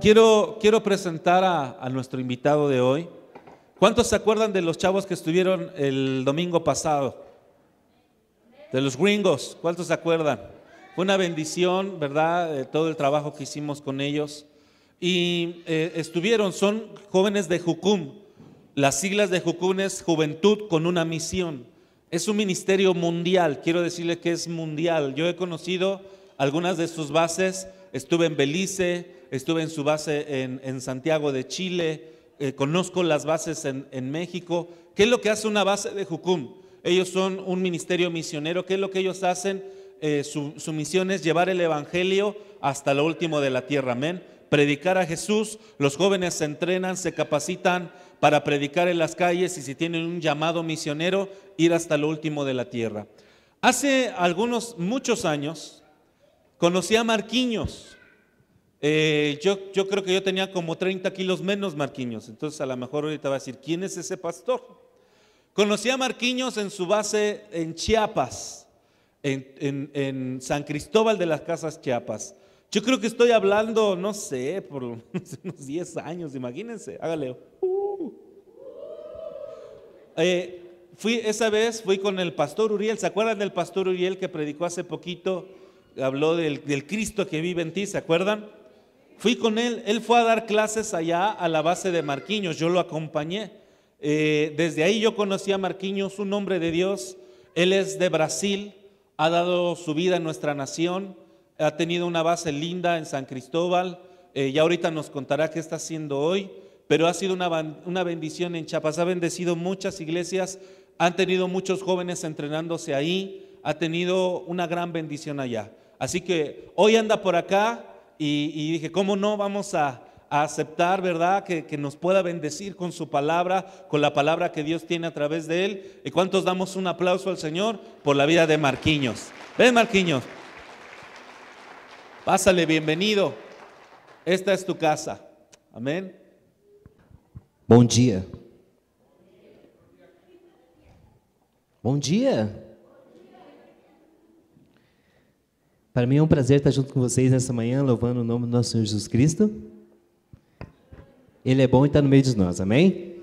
Quiero presentar a nuestro invitado de hoy. ¿Cuántos se acuerdan de los chavos que estuvieron el domingo pasado? De los gringos, ¿cuántos se acuerdan? Fue una bendición, ¿verdad? Todo el trabajo que hicimos con ellos. Y son jóvenes de Jucum. Las siglas de Jucum es Juventud con una Misión. Es un ministerio mundial, quiero decirle que es mundial. Yo he conocido algunas de sus bases, estuve en Belice, estuve en su base en Santiago de Chile, conozco las bases en México. ¿Qué es lo que hace una base de Jucum? Ellos son un ministerio misionero. ¿Qué es lo que ellos hacen? Su misión es llevar el evangelio hasta lo último de la tierra, amén. Predicar a Jesús. Los jóvenes se entrenan, se capacitan para predicar en las calles y si tienen un llamado misionero, ir hasta lo último de la tierra. Hace muchos años, conocí a Marquinhos. Yo creo que yo tenía como 30 kilos menos Marquinhos, entonces a lo mejor ahorita va a decir, ¿quién es ese pastor? Conocí a Marquinhos en su base en Chiapas, en San Cristóbal de las Casas, Chiapas. Yo creo que estoy hablando, no sé, por unos 10 años, imagínense, hágale. Esa vez fui con el pastor Uriel. ¿Se acuerdan del pastor Uriel que predicó hace poquito? Habló del Cristo que vive en ti, ¿se acuerdan? Fui con él fue a dar clases allá a la base de Marquinhos, yo lo acompañé. Desde ahí yo conocí a Marquinhos, un hombre de Dios. Él es de Brasil, ha dado su vida en nuestra nación, ha tenido una base linda en San Cristóbal. Ya ahorita nos contará qué está haciendo hoy, pero ha sido una bendición en Chiapas. Ha bendecido muchas iglesias, han tenido muchos jóvenes entrenándose ahí, ha tenido una gran bendición allá. Así que hoy anda por acá y dije, ¿cómo no vamos a aceptar, verdad, que nos pueda bendecir con su palabra, con la palabra que Dios tiene a través de él? ¿Y cuántos damos un aplauso al Señor por la vida de Marquinhos? Ven, Marquinhos, pásale, bienvenido. Esta es tu casa. Amén. Bom dia. Bom dia. Para mim é um prazer estar junto com vocês nessa manhã, louvando o nome do nosso Senhor Jesus Cristo. Ele é bom e está no meio de nós, amém?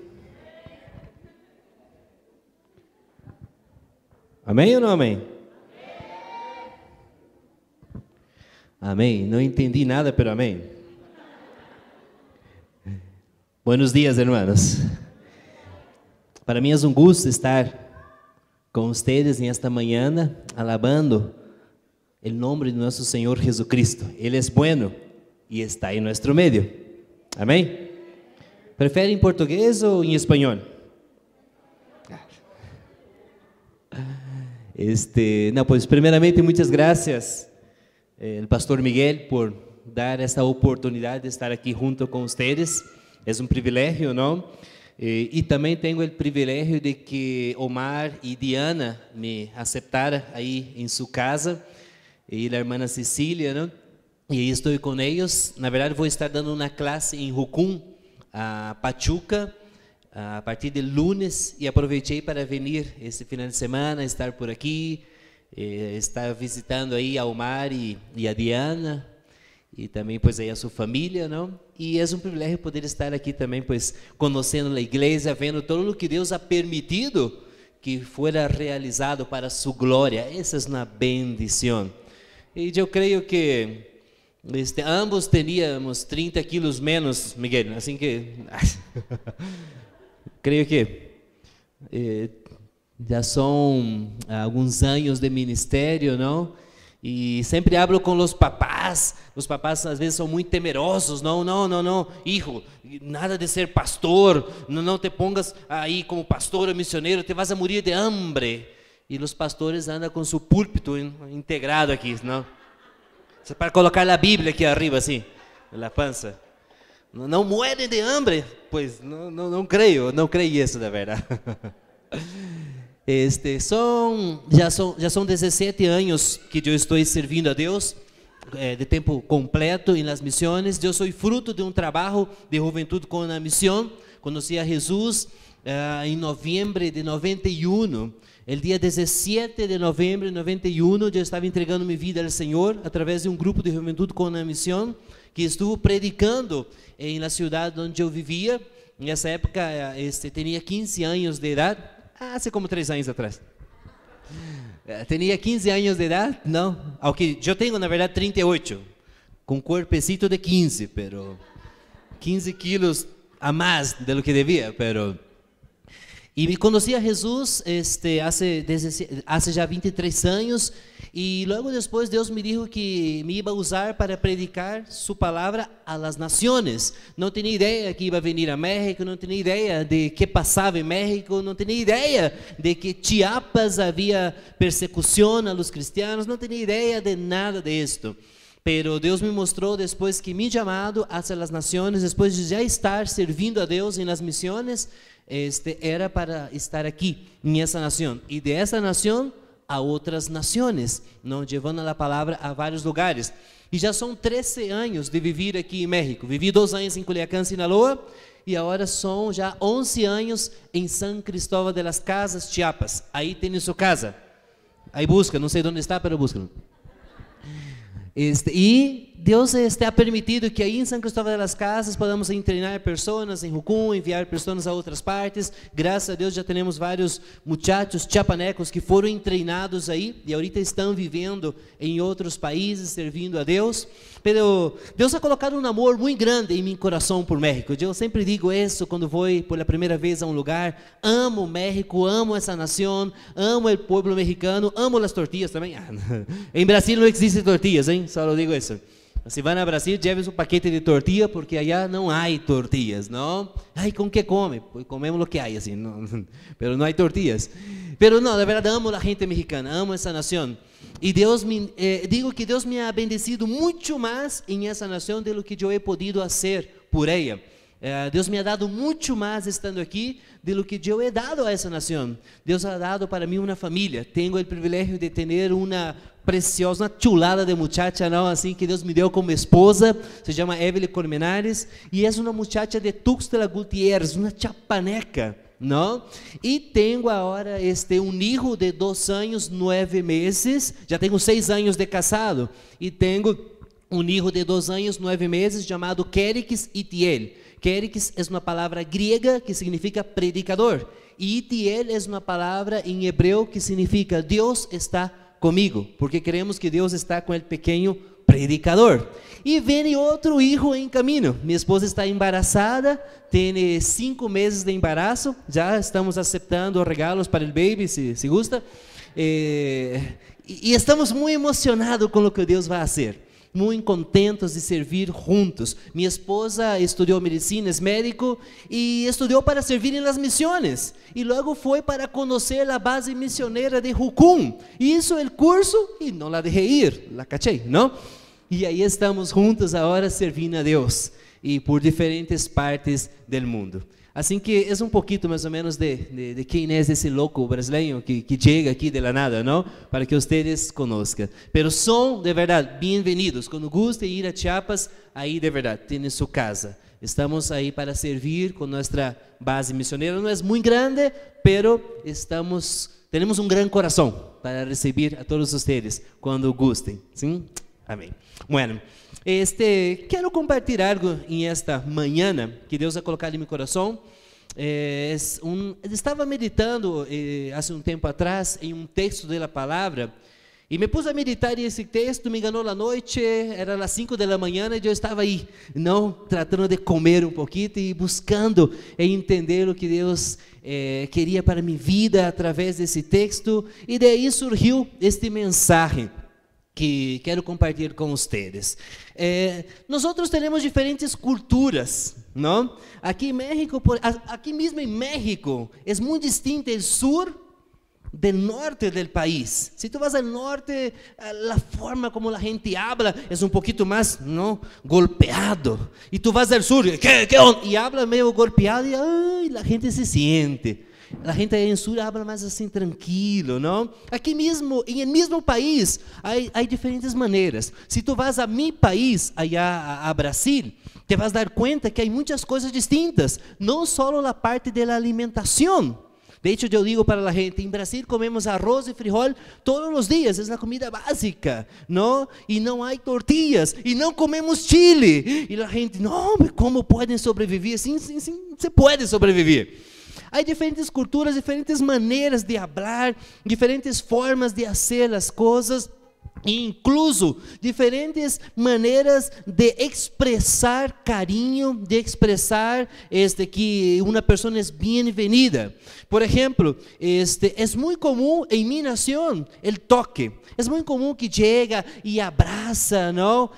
Amém ou não amém? Amém. Não entendi nada, pero amém. Buenos dias, hermanos. Para mim é um gosto estar com vocês nesta manhã, alabando o nome de nosso Senhor Jesucristo. Ele é bueno e está em nosso meio. Amém? Prefere em português ou em espanhol? Não, pues primeiramente muitas graças ao pastor Miguel por dar essa oportunidade de estar aqui junto com vocês. É um privilégio, não? E também tenho o privilégio de que Omar e Diana me aceitaram aí em sua casa, e a irmã Cecília, não? E aí estou com eles. Na verdade, vou estar dando uma classe em Jucum, a Pachuca, a partir de lunes, e aproveitei para vir esse final de semana, estar por aqui, estar visitando aí a Omar e a Diana, e também pois aí a sua família, não? E é um privilégio poder estar aqui também, pois conhecendo a igreja, vendo todo o que Deus ha permitido que fuera realizado para sua glória. Essa é uma bendição. E eu creio que ambos teníamos 30 quilos menos, Miguel, assim que creio que já são alguns anos de ministério, não? E sempre hablo com os papás às vezes são muito temerosos, não, hijo, nada de ser pastor, não te pongas aí como pastor ou missioneiro, te vas a morir de hambre. E os pastores andam com seu púlpito integrado aqui, não? Para colocar a Bíblia aqui arriba, assim, na pança. Não muere de hambre, pois não creio isso, da verdade. Já são 17 anos que eu estou servindo a Deus de tempo completo em las missões. Eu sou fruto de um trabalho de juventude com a missão. Conheci a Jesus em novembro de 91. El dia 17 de novembro de 91, eu estava entregando minha vida ao Senhor através de um grupo de juventude com a missão. que estuvo predicando na cidade onde eu vivia. Nessa época, tinha 15 anos de idade, hace como 3 anos atrás. Tinha 15 anos de idade, não, aunque eu tenho na verdade 38, com cuerpecito de 15, pero 15 quilos a mais de lo que devia, pero... E me conheci a Jesus hace já 23 anos, e logo depois Deus me disse que me ia usar para predicar sua palavra a las naciones. Não tinha ideia que ia vir a México, não tinha ideia de que passava em México, não tinha ideia de que Chiapas havia persecução a los cristianos, não tinha ideia de nada disto. Pero Deus me mostrou depois que me chamado hacia las naciones, depois de já estar servindo a Deus em las missões, era para estar aqui, nessa nação, e de essa nação a outras nações, não, levando a palavra a vários lugares. E já são 13 anos de viver aqui em México. Vivi 2 anos em Culiacán, Sinaloa, e agora são já 11 anos em San Cristóbal de las Casas, Chiapas. Aí tem sua casa. Aí busca, não sei onde está, mas busca. E Deus ha permitido que aí em San Cristóbal de las Casas podamos treinar pessoas em Jucum, enviar pessoas a outras partes. Graças a Deus já temos vários muchachos chiapanecos que foram treinados aí e ahorita estão vivendo em outros países, servindo a Deus. Pero Deus ha colocado um amor muito grande em meu coração por México. Eu sempre digo isso quando vou pela primeira vez a um lugar. Amo México, amo essa nação, amo o povo mexicano, amo as tortillas também. Em Brasil não existe tortillas, hein? Só eu digo isso. Se van a Brasil, lleves um paquete de tortilla, porque allá não há tortillas, não? Ai, com que come? Pues comemos o que há, assim, não, pero não há tortillas. Pero não, de verdade, amo a gente mexicana, amo essa nação. E Deus digo que Deus me ha bendecido muito mais em essa nação do que eu he podido fazer por ela. Deus me ha dado muito mais estando aqui do que eu he dado a essa nação. Deus ha dado para mim uma família. Tenho o privilégio de ter uma preciosa, uma chulada de muchacha, não, assim, que Deus me deu como esposa. Se chama Evelyn Colmenares e é uma muchacha de Tuxtla Gutiérrez, uma chapaneca, não? E tenho agora um filho de 2 anos 9 meses. Já tenho 6 anos de casado e tenho um filho de 2 anos 9 meses chamado Kerix Itiel. Kerix é uma palavra grega que significa predicador, e Itiel é uma palavra em hebreu que significa Deus está comigo, porque queremos que Deus está com o pequeno predicador. E vem outro filho em caminho. Minha esposa está embaraçada, tem 5 meses de embaraço, já estamos aceitando regalos para o baby, se gusta, e estamos muito emocionados com o que Deus vai fazer. Muito contentos de servir juntos. Minha esposa estudou medicina, é médico e estudou para servir em las missões. E logo foi para conhecer a base missioneira de Jucum. Hizo o curso e não la deixei ir, la caché, não? E aí estamos juntos agora servindo a Deus e por diferentes partes do mundo. Assim que é um pouquinho mais ou menos de quem é esse louco brasileiro que chega aqui de la nada, não? Para que vocês conozcam. Pero são de verdade bem-vindos. Quando gustem ir a Chiapas, aí de verdade tem sua casa. Estamos aí para servir com nossa base missioneira. Não é muito grande, pero temos um grande coração para receber a todos vocês quando gustem. Sim? Amém. Bueno. Quero compartilhar algo em esta manhã que Deus ha colocado em meu coração. Estava meditando há um tempo atrás em um texto da palavra e me pus a meditar esse texto. Me enganou a noite, era às 5 da manhã e eu estava aí, não, tratando de comer um pouquinho e buscando entender o que Deus queria para minha vida através desse texto, e daí surgiu este mensagem que quero compartilhar com vocês. Nós temos diferentes culturas, não? Aqui em México, aqui mesmo em México, é muito distinto o sul do norte do país. Se tu vas ao norte, a forma como a gente habla é um pouquinho mais, não, golpeado. E tu vas ao sul, e habla meio golpeado e a gente se sente. A gente em sul habla mais assim tranquilo, não? Aqui mesmo, em el mesmo país, há diferentes maneiras. Se tu vas a mi país, allá a Brasil, te vas dar conta que há muitas coisas distintas. Não só a parte da alimentação, De hecho, yo digo para la gente, en Brasil comemos arroz y frijol todos los días, es la comida básica, ¿no? Y no hay tortillas, y no comemos chile. Y la gente, no, ¿cómo pueden sobrevivir? Sí, se puede sobrevivir. Hay diferentes culturas, diferentes maneras de hablar, diferentes formas de hacer las cosas. Incluso diferentes maneiras de expressar carinho, de expressar que uma pessoa é bem-vinda. Por exemplo, é muito comum em minha nação o toque. É muito comum que chega e abraça, não?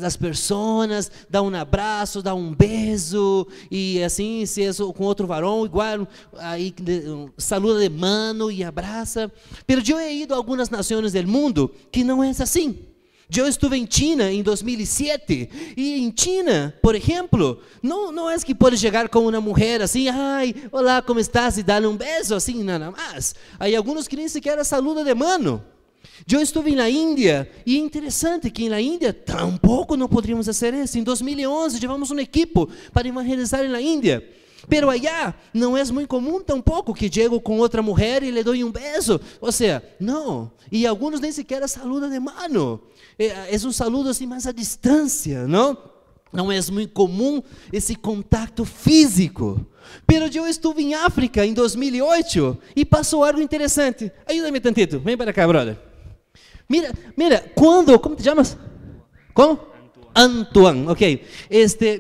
As pessoas, dá um abraço, dá um beijo e assim, se é com outro varão, igual, aí saluda de mano e abraça. Mas eu he ido a algumas nações do mundo que não é assim. Eu estive em China em 2007 e em China, por exemplo, não é que pode chegar com uma mulher assim, ai, olá, como estás? E dar um beijo assim, nada mais. Aí alguns que nem sequer saludam de mano. Eu estive na Índia e é interessante que na Índia tampouco não poderíamos fazer isso. Em 2011 levamos um equipo para evangelizar na Índia. Pero allá não é muito comum tampouco que chego com outra mulher e lhe dou um beijo. Ou seja, não. E alguns nem sequer saludam de mano. É um saludo assim mais à distância, não? Não é muito comum esse contato físico. Pero eu estive em África em 2008 e passou algo interessante. Ajuda-me tantito. Vem para cá, brother. Mira, como te chamas? Como? Antoine, ok.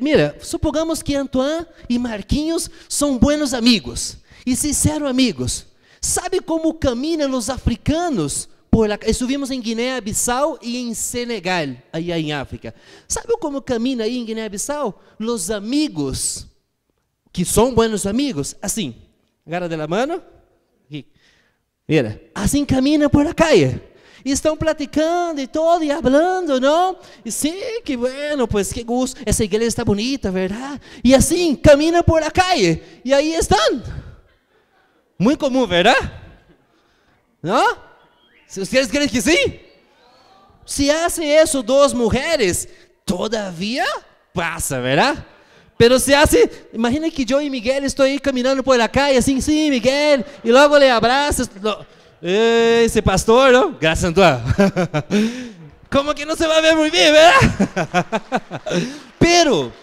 Mira, supongamos que Antoine e Marquinhos são buenos amigos e sinceros amigos. Sabe como caminham os africanos? Estivemos em Guiné-Bissau e em Senegal, aí em África. Sabe como caminham aí em Guiné-Bissau? Os amigos, que são buenos amigos, assim, agarra de la mano, aqui. Mira, assim caminham por a calle. E estão platicando e todo, e falando, não? E sim, que bueno, pues que gusto, essa igreja está bonita, verdade? E assim, caminham por a calle, e aí estão. Muito comum, verdade? Não? Vocês creem que sim? Se hacen isso duas mulheres, todavia passa, verdade? Pero se hace, imagina que eu e Miguel estou aí caminhando por a calle, assim, sim, Miguel, e logo le abraço. Esse pastor, não? Graças a Deus. Como que não se vai ver muito bem, verdade? Pero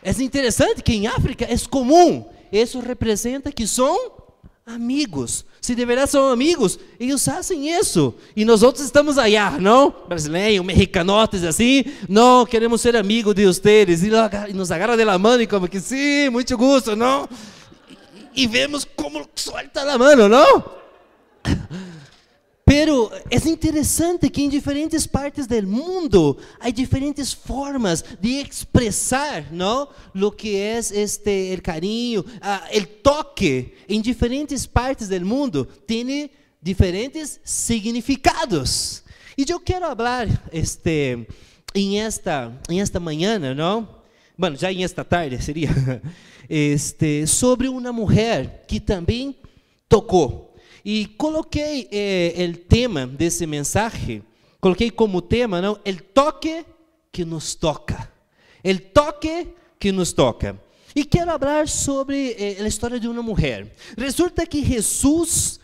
é interessante que em África é comum. Isso representa que são amigos. Se de verdade são amigos, eles fazem isso. E nós outros estamos allá, não? Brasileiros, mexicanotes, assim. Não, queremos ser amigos de vocês. E nos agarram de la mano e como que sim, muito gosto, não? E vemos como solta a mano, não? Pero é interessante que em diferentes partes do mundo há diferentes formas de expressar, não, lo que é el carinho, el toque. Em diferentes partes do mundo tem diferentes significados. E eu quero falar em esta manhã, não? Bueno, já em esta tarde seria sobre uma mulher que também tocou. E coloquei o tema desse mensagem, coloquei como tema, não, el toque que nos toca. El toque que nos toca. E quero falar sobre a história de uma mulher. Resulta que Jesus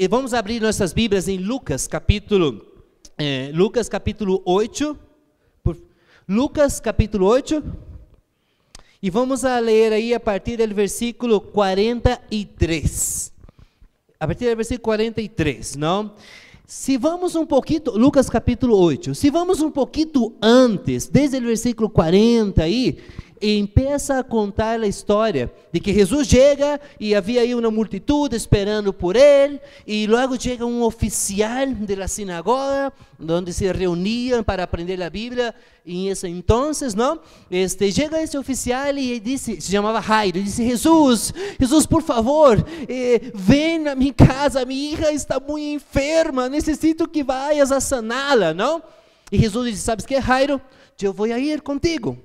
vamos abrir nossas Bíblias em Lucas capítulo 8. Lucas capítulo 8. E vamos a ler aí a partir do versículo 43. A partir do versículo 43, não? Se vamos um pouquinho, Lucas capítulo 8, se vamos um pouquinho antes, desde o versículo 40 aí, empieza a contar a história de que Jesus chega e havia aí uma multitud esperando por ele, e logo chega um oficial da sinagoga, onde se reuniam para aprender a Bíblia, em esse entonces, não? Chega esse oficial e disse, se chamava Jairo, e disse, Jesus, por favor, vem na minha casa, minha hija está muito enferma, necessito que vayas a saná-la, não? E Jesus disse, sabes que, Jairo, eu vou ir contigo.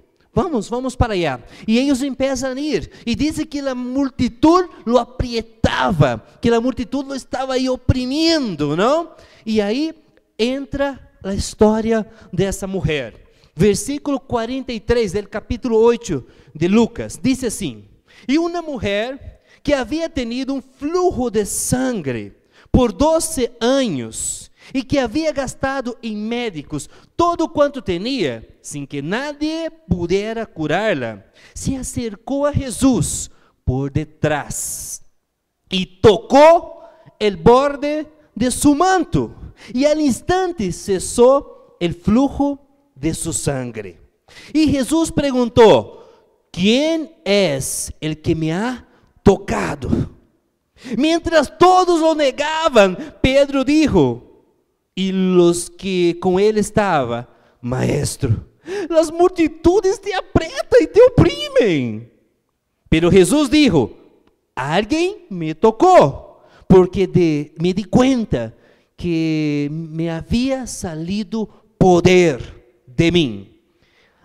Vamos para allá. E eles começam a ir. E diz que a multitud lo aprietava, que a multitud lo estava aí oprimindo, não? E aí entra a história dessa mulher. Versículo 43 do capítulo 8 de Lucas, diz assim: e uma mulher que havia tenido um fluxo de sangue por 12 anos e que havia gastado em médicos todo quanto tinha, sem que nadie pudera curá-la, se acercou a Jesus por detrás e tocou o borde de su manto, e al instante cessou o fluxo de su sangre. E Jesus perguntou: ¿Quién es el que me ha tocado? Mientras todos lo negaban, Pedro dijo, y los que con él estaban: Maestro, las multitudes te apretan y te oprimen. Pero Jesús dijo: Alguien me tocó, porque me di cuenta que me había salido poder de mim.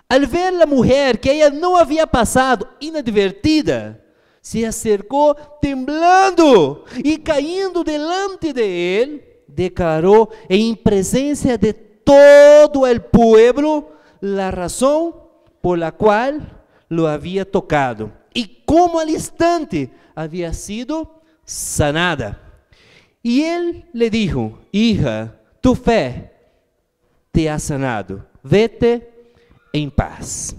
Al ver la mujer que ella no había pasado inadvertida, se acercou temblando e caindo delante de él, declaró en presencia de todo el pueblo la razón por la cual lo había tocado y cómo al instante había sido sanada. Y él le dijo: Hija, tu fe te ha sanado, vete em paz.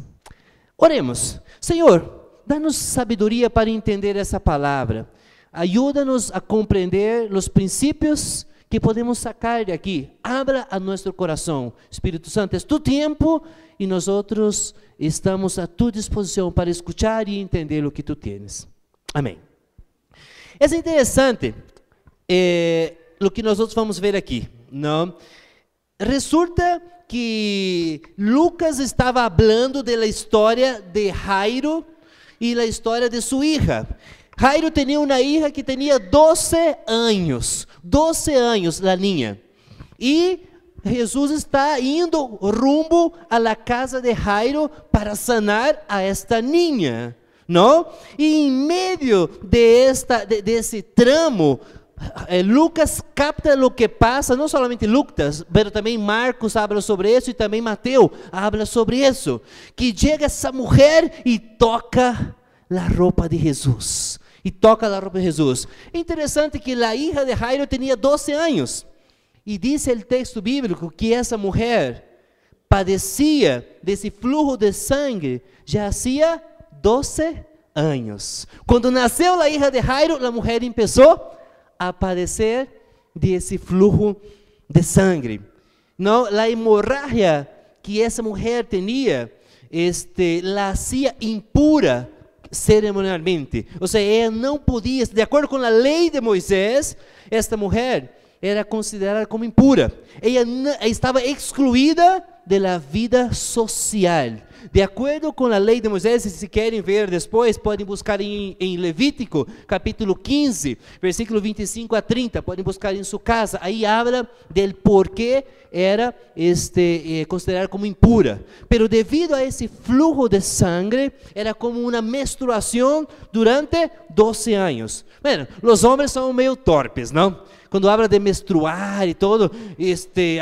Oremos. Senhor, dá-nos sabedoria para entender essa palavra. Ajuda-nos a compreender os princípios que podemos sacar de aqui. Abra a nosso coração. Espírito Santo, é tu tempo e nós outros estamos a tua disposição para escutar e entender o que tu tens. Amém. É interessante o que nós outros vamos ver aqui, não? Resulta que Lucas estava falando da história de Jairo e da história de sua hija. Jairo tinha uma hija que tinha 12 anos, a niña. E Jesus está indo rumbo a la casa de Jairo para sanar a esta niña, não? E em meio desse tramo, Lucas capta o que passa, não somente Lucas, mas também Marcos habla sobre isso e também Mateus habla sobre isso, que chega essa mulher e toca a roupa de Jesus. É interessante que a hija de Jairo tinha 12 anos, e diz o texto bíblico que essa mulher padecia desse fluxo de sangue já hacía 12 anos. Quando nasceu a hija de Jairo, a mulher começou a padecer desse fluxo de sangue. Não, a hemorragia que essa mulher tinha, la hacía impura cerimonialmente. Ou seja, ela não podia, de acordo com a lei de Moisés, esta mulher era considerada como impura. Ela estava excluída da vida social. De acordo com a lei de Moisés, se querem ver depois, podem buscar em Levítico, capítulo 15, versículo 25 a 30, podem buscar em sua casa, aí habla del porquê era considerada como impura. Pero devido a esse fluxo de sangue, era como uma menstruação durante 12 anos. Bueno, os homens são meio torpes, não? Quando habla de menstruar e todo,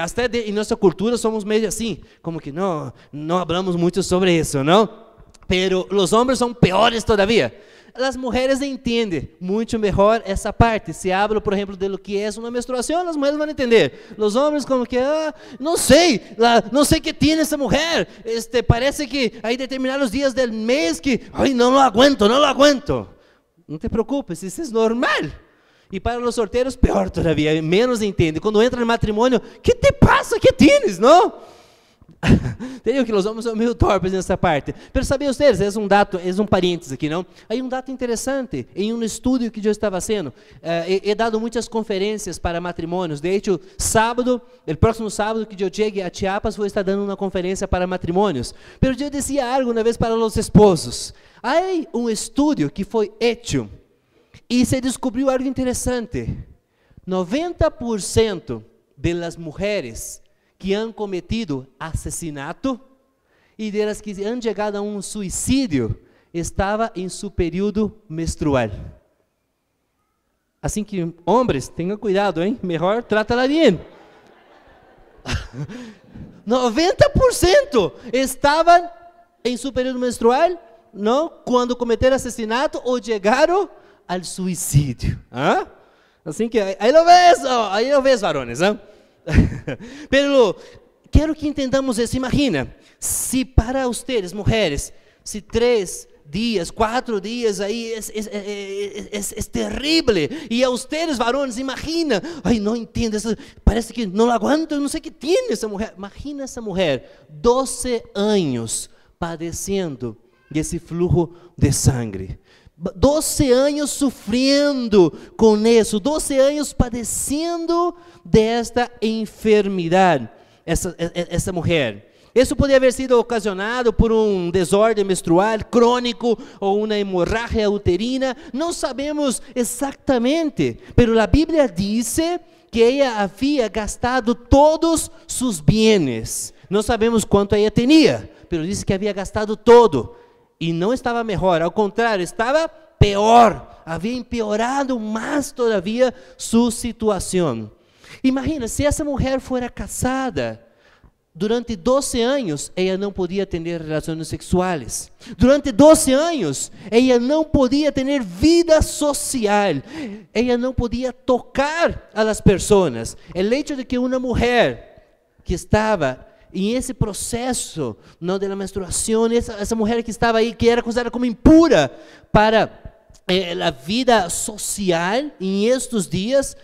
até em nossa cultura somos meio assim, como que não hablamos muito sobre isso, não? Pero os homens são piores todavía. As mulheres entendem muito melhor essa parte. Se hablo, por exemplo, de lo que é uma menstruação, as mulheres vão entender. Os homens como que, não sei que tem essa mulher. Parece que aí determinados dias do mês que, não lo aguento. Não te preocupes, isso é normal. E para os solteiros, pior todavía, menos entende. Quando entra no matrimônio, que te passa? Que tienes, não? Entendeu que os homens são meio torpes nessa parte. Mas sabem vocês, é um parênteses aqui, não? Aí um dado interessante, em um estudo que eu estava fazendo, he dado muitas conferências para matrimônios. De hecho, o próximo sábado que eu chegue a Chiapas, vou estar dando uma conferência para matrimônios. Mas eu dizia algo uma vez para os esposos. Há um estudo que foi feito e se descobriu algo interessante. 90% das mulheres que han cometido assassinato e delas que han chegado a um suicídio estava em seu período menstrual. Assim que, homens, tenham cuidado, hein? Melhor trata-la bem. 90% estavam em seu período menstrual, não? Quando cometeram assassinato ou chegaram al suicidio. ¿Ah? Así que ahí lo ves, varones. ¿Ah? Pero quiero que entendamos eso. Imagina, si para ustedes, mujeres, si 3 días, 4 días ahí es terrible, y a ustedes, varones, imagina, ay, no entiendo, parece que no lo aguanto, no sé qué tiene esa mujer. Imagina esa mujer, 12 años padeciendo de ese flujo de sangre. 12 años sufriendo con eso, 12 años padeciendo de esta enfermedad, essa mujer. Isso poderia haber sido ocasionado por um desordem menstrual crônico ou uma hemorragia uterina, não sabemos exatamente, mas a Bíblia diz que ela havia gastado todos seus bens. Não sabemos quanto ela tinha, mas diz que havia gastado todo. E não estava melhor, ao contrário, estava pior, havia empeorado mais todavia sua situação. Imagina, se essa mulher fora casada, durante 12 anos, ela não podia ter relações sexuais. Durante 12 anos, ela não podia ter vida social. Ela não podia tocar a las pessoas. O hecho de que uma mulher que estava em esse processo não da menstruação, essa mulher que estava aí, que era considerada como impura para a vida social em estes dias,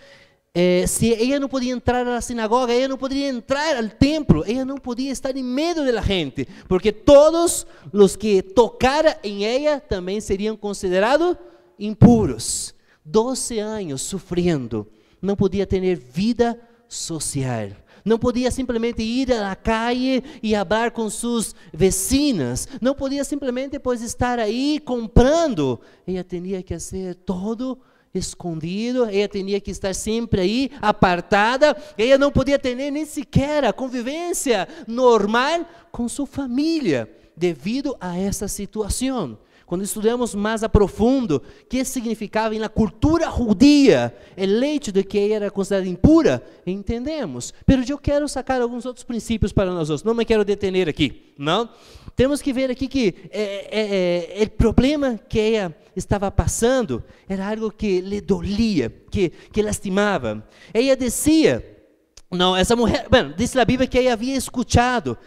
se ela não podia entrar à sinagoga, ela não podia entrar ao templo, ela não podia estar em meio da gente, porque todos os que tocaram em ela também seriam considerados impuros. 12 anos sofrendo, não podia ter vida social. Não podia simplesmente ir à calle e falar com suas vecinas. Não podia simplesmente estar aí comprando. Ela tinha que fazer todo escondido. Ela tinha que estar sempre aí apartada. Ela não podia ter nem sequer a convivência normal com sua família, devido a essa situação. Quando estudamos mais a profundo o que significava na cultura judia o hecho de que ela era considerada impura, entendemos. Mas eu quero sacar alguns outros princípios para nós outros. Não me quero detener aqui, não? Temos que ver aqui que o problema que ela estava passando era algo que lhe dolia, que lastimava. Ela dizia, não, essa mulher, bueno, diz a Bíblia que ela havia escutado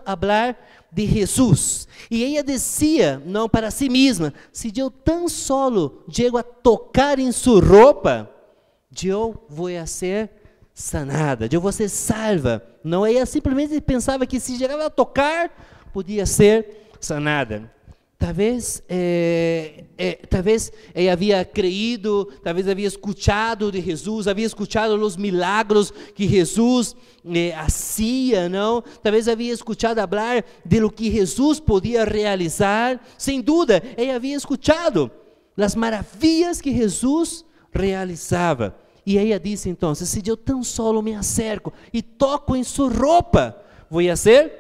falar de Jesus, e ela dizia, não, para si mesma, se eu tão solo chego a tocar em sua roupa, eu vou ser sanada, eu vou ser salva. Não, ela simplesmente pensava que se chegava a tocar, podia ser sanada. Talvez ela havia creído, talvez havia escutado de Jesus, havia escutado os milagros que Jesus hacía, não? Talvez havia escutado falar de lo que Jesus podia realizar. Sem dúvida, ela havia escutado as maravilhas que Jesus realizava. E ela disse então, se eu tão solo me acerco e toco em sua roupa, vou ser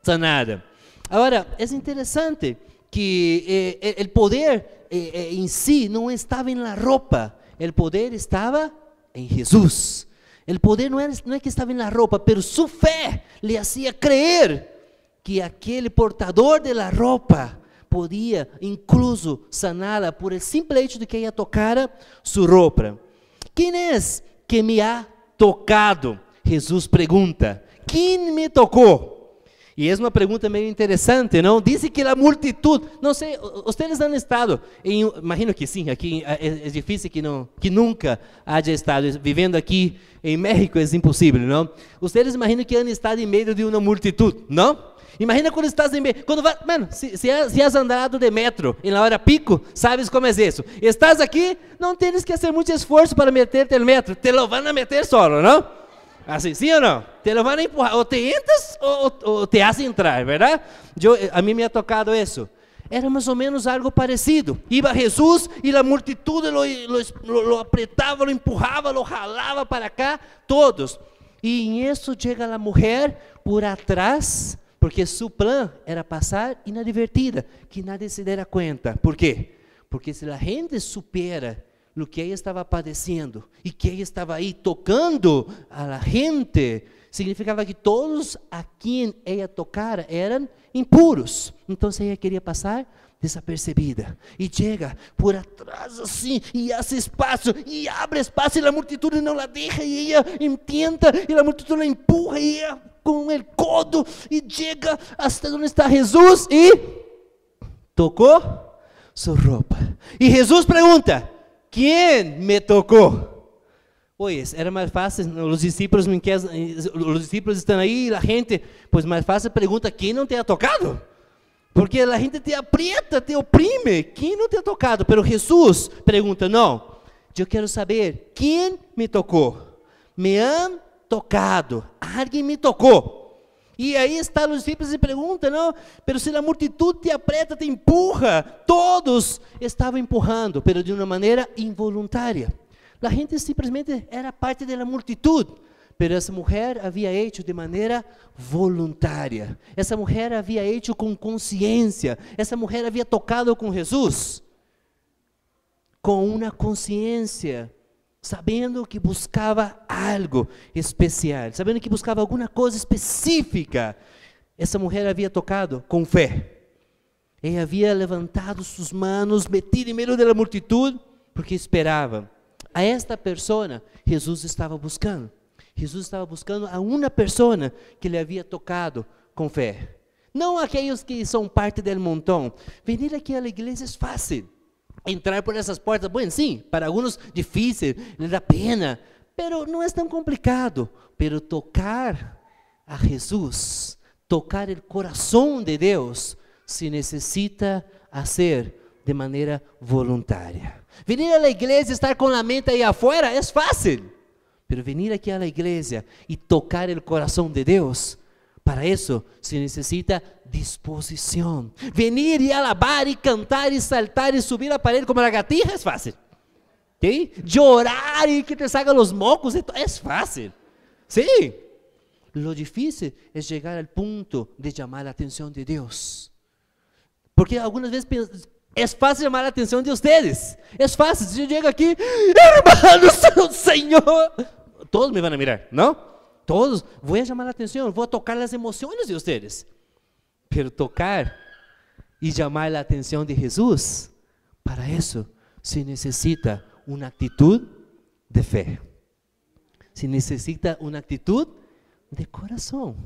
sanada. Agora, é interessante que o poder em si não estava na roupa, o poder estava em Jesus. O poder não é que estava na roupa, mas sua fé lhe hacía crer que aquele portador de la roupa podia incluso saná-la por el simple hecho de que ela tocara sua roupa. Quem é que me ha tocado? Jesus pergunta. Quem me tocou? E é uma pergunta meio interessante, não? Diz que a multitud, não sei, vocês han estado, imagino que sim, aqui é difícil que nunca haja estado, vivendo aqui em México é impossível, não? Vocês imaginam que han estado em meio de uma multitud, não? Imagina quando estás em meio, quando vai, mano, se has andado de metro em la hora pico, sabes como é isso? Estás aqui, não tens que fazer muito esforço para meterte no metro, te lo van a meter solo, não? Assim, sim ou não? Te lo van a empurrar, ou te entras ou te hacen entrar, verdade? A mim me ha tocado isso. Era mais ou menos algo parecido. Iba Jesus e a multitud lo apretava, lo empurrava, lo jalava para cá, todos. E em isso chega a mulher por atrás, porque seu plano era passar inadvertida, que nadie se dera conta. Por quê? Porque se a gente supera o que ela estava padecendo e que ela estava aí tocando a la gente significava que todos a quem ela tocara eram impuros. Então ela queria passar desapercebida, e chega por atrás assim, e hace espaço, e abre espaço, e a multidão não la deixa, e ela intenta, e a multidão la empurra, e ela com o codo, e chega hasta onde está Jesus, e tocou sua roupa. E Jesus pergunta: quem me tocou? Oye, era mais fácil, os discípulos estão aí, e a gente, pues mais fácil pergunta: quem não te ha tocado? Porque a gente te aprieta, te oprime. Quem não te ha tocado? Pero Jesus pergunta: não, eu quero saber quem me tocou. Me han tocado, alguém me tocou. E aí está os discípulos e perguntam: não, pero se a multitud te aprieta, te empurra. Todos estavam empurrando, pero de uma maneira involuntária. A gente simplesmente era parte da multitud. Pero essa mulher havia hecho de maneira voluntária. Essa mulher havia hecho com consciência. Essa mulher havia tocado com Jesus com uma consciência, sabendo que buscava algo especial, sabendo que buscava alguma coisa específica. Essa mulher havia tocado com fé. Ela havia levantado suas mãos, metido em meio da multitud, porque esperava. A esta pessoa Jesus estava buscando. Jesus estava buscando a uma pessoa que lhe havia tocado com fé. Não aqueles que são parte do montão. Venir aqui à igreja é fácil. Entrar por essas portas, bom, sim, para alguns difícil, lhe dá pena, pero não é tão complicado. Pero tocar a Jesus, tocar o coração de Deus, se necessita fazer de maneira voluntária. Venir à igreja e estar com a mente aí afuera é fácil. Pero venir aqui à igreja e tocar o coração de Deus, para isso se necessita disposição. Venir e alabar e cantar e saltar e subir a parede como a gatija é fácil. ¿Sí? Llorar e que te salgan os mocos, é fácil. Sim. Lo difícil é chegar ao ponto de chamar a atenção de Deus. Porque algumas vezes é fácil chamar a atenção de vocês. É fácil. Se eu chego aqui, hermanos, Senhor, todos me vão a mirar, não? Todos, vou chamar a atenção, vou tocar as emoções de vocês. Pero tocar e chamar a atenção de Jesus, para isso se necessita uma atitude de fé. Se necessita uma atitude de coração.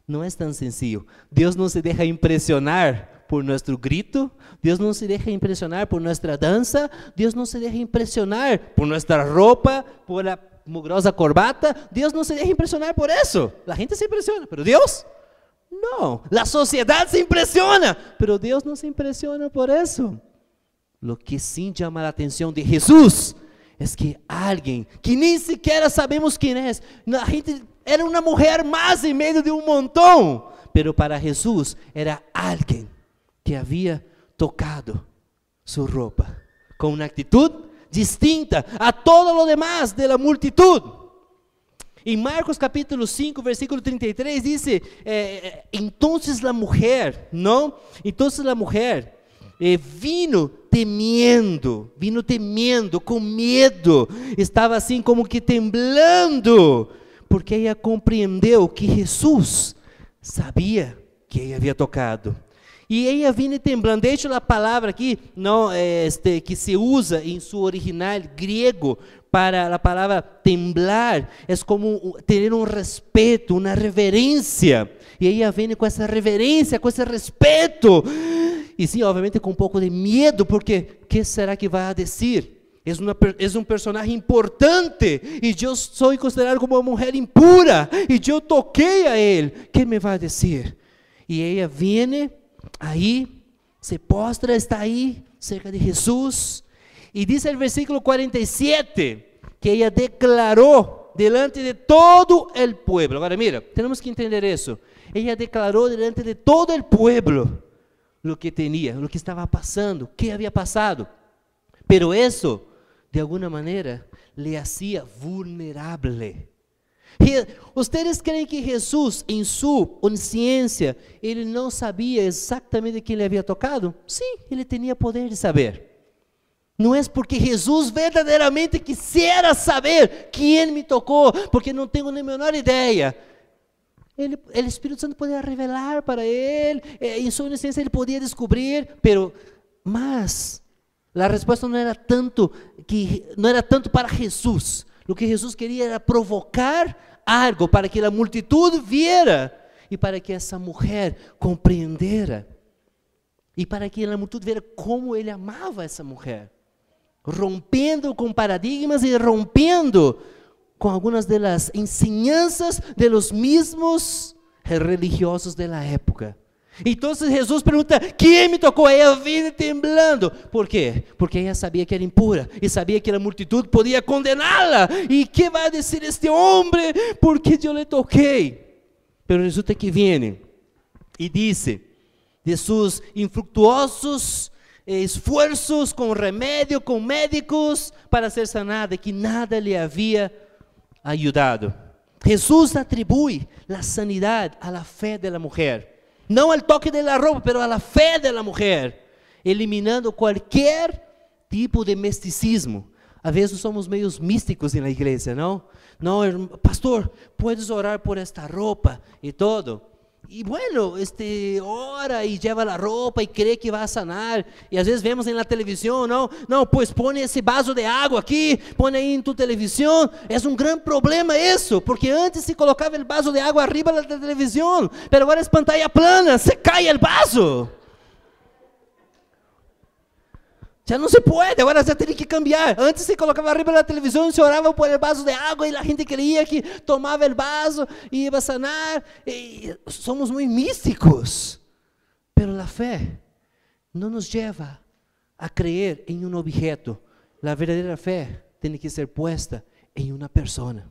Não é tão sencillo. Deus não se deixa impressionar por nosso grito, Deus não se deixa impressionar por nossa dança, Deus não se deixa impressionar por nossa roupa, por a mugrosa corbata, Deus não se deixa impressionar por isso. A gente se impressiona, pero Deus não. A sociedade se impressiona, pero Deus não se impressiona por isso. Lo que sim chama a atenção de Jesus é que alguém que nem sequer sabemos quem é, a gente era uma mulher mais em meio de um montão, pero para Jesus era alguém que havia tocado sua roupa com uma atitude distinta a todo lo demás de la multitud. Em Marcos capítulo 5, versículo 33 diz: entonces la mujer, não? Entonces la mujer vino temendo, com medo, estava assim como que temblando, porque ela compreendeu que Jesus sabia que ela havia tocado. E ela vinha temblando. Deixa a palavra aqui, não, que se usa em seu original grego para a palavra temblar, é como ter um respeito, uma reverência. E ela vem com essa reverência, com esse respeito. E sim, obviamente com um pouco de medo, porque que será que vai dizer? É um personagem importante, e eu sou considerado como uma mulher impura, e eu toquei a ele. Que me vai dizer? E ela vem aí, se postra, está aí, cerca de Jesus, e diz o versículo 47, que ela declarou delante de todo o pueblo. Agora mira, temos que entender isso. Ela declarou delante de todo o pueblo o que tinha, o que estava passando, o que havia passado. Pero isso, de alguma maneira, le hacía vulnerável. Vocês creem que Jesus, em sua consciência, ele não sabia exatamente quem ele havia tocado? Sim, ele tinha poder de saber. Não é porque Jesus verdadeiramente quisera saber quem me tocou, porque não tenho nem a menor ideia. o Espírito Santo podia revelar para ele, em sua inocência ele podia descobrir, mas a resposta não era tanto para Jesus. O que Jesus queria era provocar algo para que a multitud viera e para que essa mulher compreendera e para que a multitud viera como ele amava essa mulher, rompendo com paradigmas e rompendo com algumas das enseñanças de los mismos religiosos de la época. Então Jesus pergunta: quem me tocou? Ela vive temblando. Por quê? Porque ela sabia que era impura e sabia que a multitud podia condená-la. E que vai dizer este homem? Porque eu lhe toquei. Mas resulta que vem e disse de seus infructuosos esforços com remédio, com médicos para ser sanada, que nada lhe havia ajudado. Jesus atribui a sanidade à fé da mulher. Não ao toque da roupa, mas à fé da mulher, eliminando qualquer tipo de misticismo. Às vezes somos meio místicos na igreja, não? Não, pastor, puedes orar por esta roupa e todo. E bueno, ora e leva a roupa e crê que vai sanar. E às vezes vemos na televisão, não, pues põe esse vaso de água aqui, põe aí em tu televisão. É um grande problema isso, porque antes se colocava o vaso de água arriba da televisão, mas agora é pantalla plana, se cai o vaso. Já não se pode, agora já tem que cambiar. Antes se colocava arriba da televisão, se orava por el vaso de água e a gente creía que tomava o vaso e ia sanar. E somos muito místicos. Pero a fé não nos leva a crer em um objeto. A verdadeira fé tem que ser puesta em uma pessoa.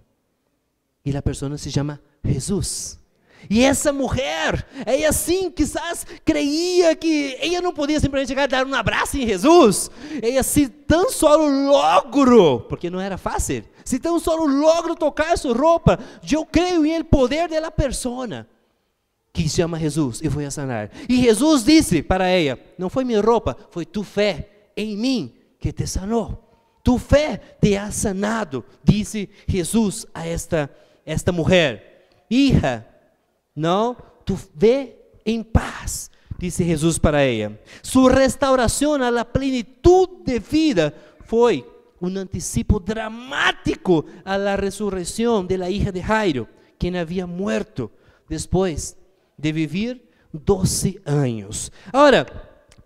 E a pessoa se chama Jesus. E essa mulher, ela sim, quizás creia que ela não podia simplesmente chegar e dar um abraço em Jesus. Ela se tão só logrou, porque não era fácil, se tão só logrou tocar sua roupa, eu creio em el poder da pessoa que se chama Jesus e foi a sanar. E Jesus disse para ela: não foi minha roupa, foi tu fé em mim que te sanou. Tu fé te ha sanado, disse Jesus a esta mulher. Hija, não, tu vê em paz, disse Jesus para ela. Sua restauração à plenitude de vida foi um antecipo dramático à ressurreição da hija de Jairo, quem havia muerto depois de viver 12 anos. Agora,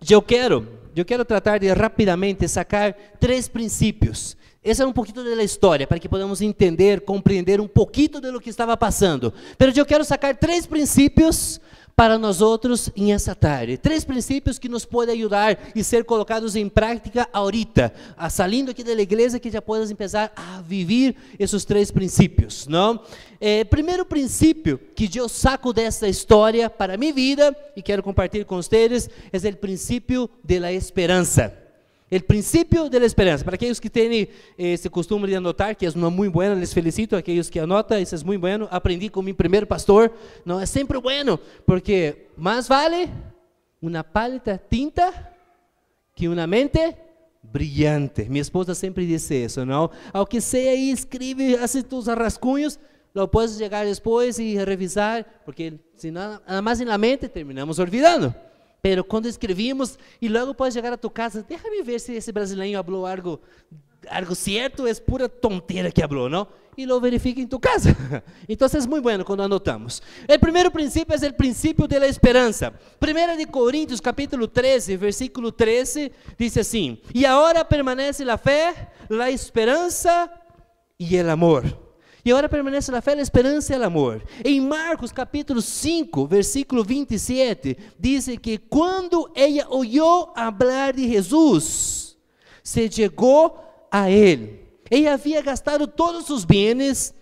eu quero tratar de rapidamente sacar 3 princípios. Essa é um pouquinho da história, para que podamos entender, compreender um pouquinho de lo que estava passando. Mas eu quero sacar 3 princípios para nós outros em essa tarde. 3 princípios que nos podem ajudar e ser colocados em prática ahorita, saindo aqui da igreja, que já podes começar a viver esses 3 princípios, não? Primeiro princípio que eu saco dessa história para minha vida e quero compartilhar com vocês é o princípio da esperança. O princípio da esperança. Para aqueles que têm esse costume de anotar, que é muito bueno, les felicito. Aqueles que anotam, isso é muito bueno. Aprendi com meu primeiro pastor. Não é sempre bueno, porque mais vale uma paleta tinta que uma mente brilhante. Minha esposa sempre disse isso, não? Ao que seja aí, escreve, faz tus rascunhos, lo puedes chegar depois e revisar, porque se nada mais na mente, terminamos olvidando. Pero quando escrevimos, e logo pode chegar a tu casa, deixa-me ver se esse brasileiro falou algo certo, é pura tonteira que falou, não? E lo verifica em tu casa. Então é muito bueno quando anotamos. O primeiro princípio é o princípio da esperança. 1 Coríntios capítulo 13, versículo 13, diz assim: e agora permanece a fé, a esperança e o amor. E agora permanece a fé, a esperança e o amor. Em Marcos capítulo 5, versículo 27, diz que quando ela ouviu falar de Jesus, se chegou a ele. Ela havia gastado todos os bens,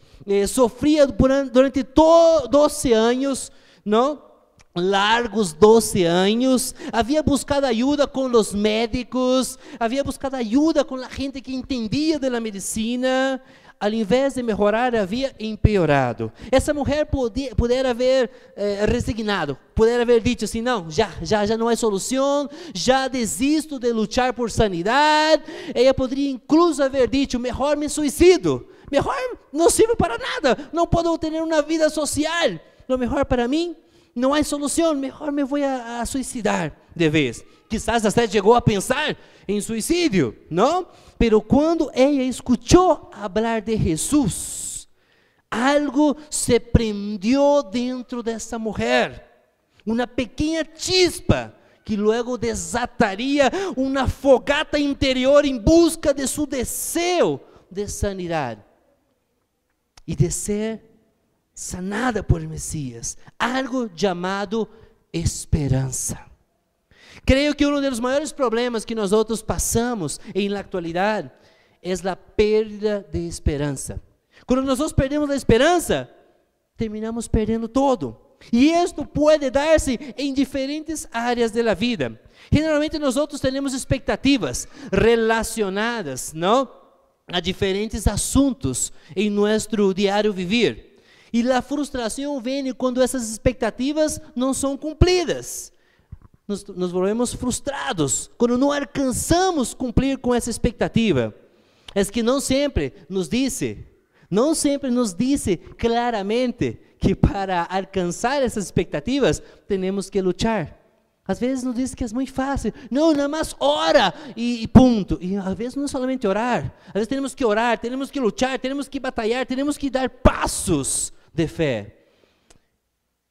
sofria durante 12 anos, não? Largos 12 anos, havia buscado ajuda com os médicos, havia buscado ajuda com a gente que entendia da medicina. Ao invés de melhorar, havia empeorado. Essa mulher poderia haver resignado, poderia haver dito assim: não, já não há solução, já desisto de lutar por sanidade. Ela poderia incluso haver dito: melhor me suicido, melhor não sirvo para nada, não posso ter uma vida social. lo mejor para mí, no hay solución, mejor me voy a suicidar de vez. Quizás até chegou a pensar em suicídio, não? Pero quando ela escutou falar de Jesus, algo se prendió dentro dessa mulher, uma pequena chispa, que luego desataria uma fogata interior em busca de seu desejo de sanidade e de ser sanada por Messias, algo chamado esperança. Creio que um dos maiores problemas que nós outros passamos na atualidade é a perda de esperança. Quando nós perdemos a esperança, terminamos perdendo todo. E isto pode dar-se em diferentes áreas da vida. Generalmente nós outros temos expectativas relacionadas, não, a diferentes assuntos em nosso diário vivir. E a frustração vem quando essas expectativas não são cumpridas. Nos volvemos frustrados quando não alcançamos cumprir com essa expectativa. É que não sempre nos diz claramente que para alcançar essas expectativas temos que lutar. Às vezes nos diz que é muito fácil, não, nada mais ora e ponto. E às vezes não é somente orar, às vezes temos que orar, temos que lutar, temos que batalhar, temos que dar passos de fé.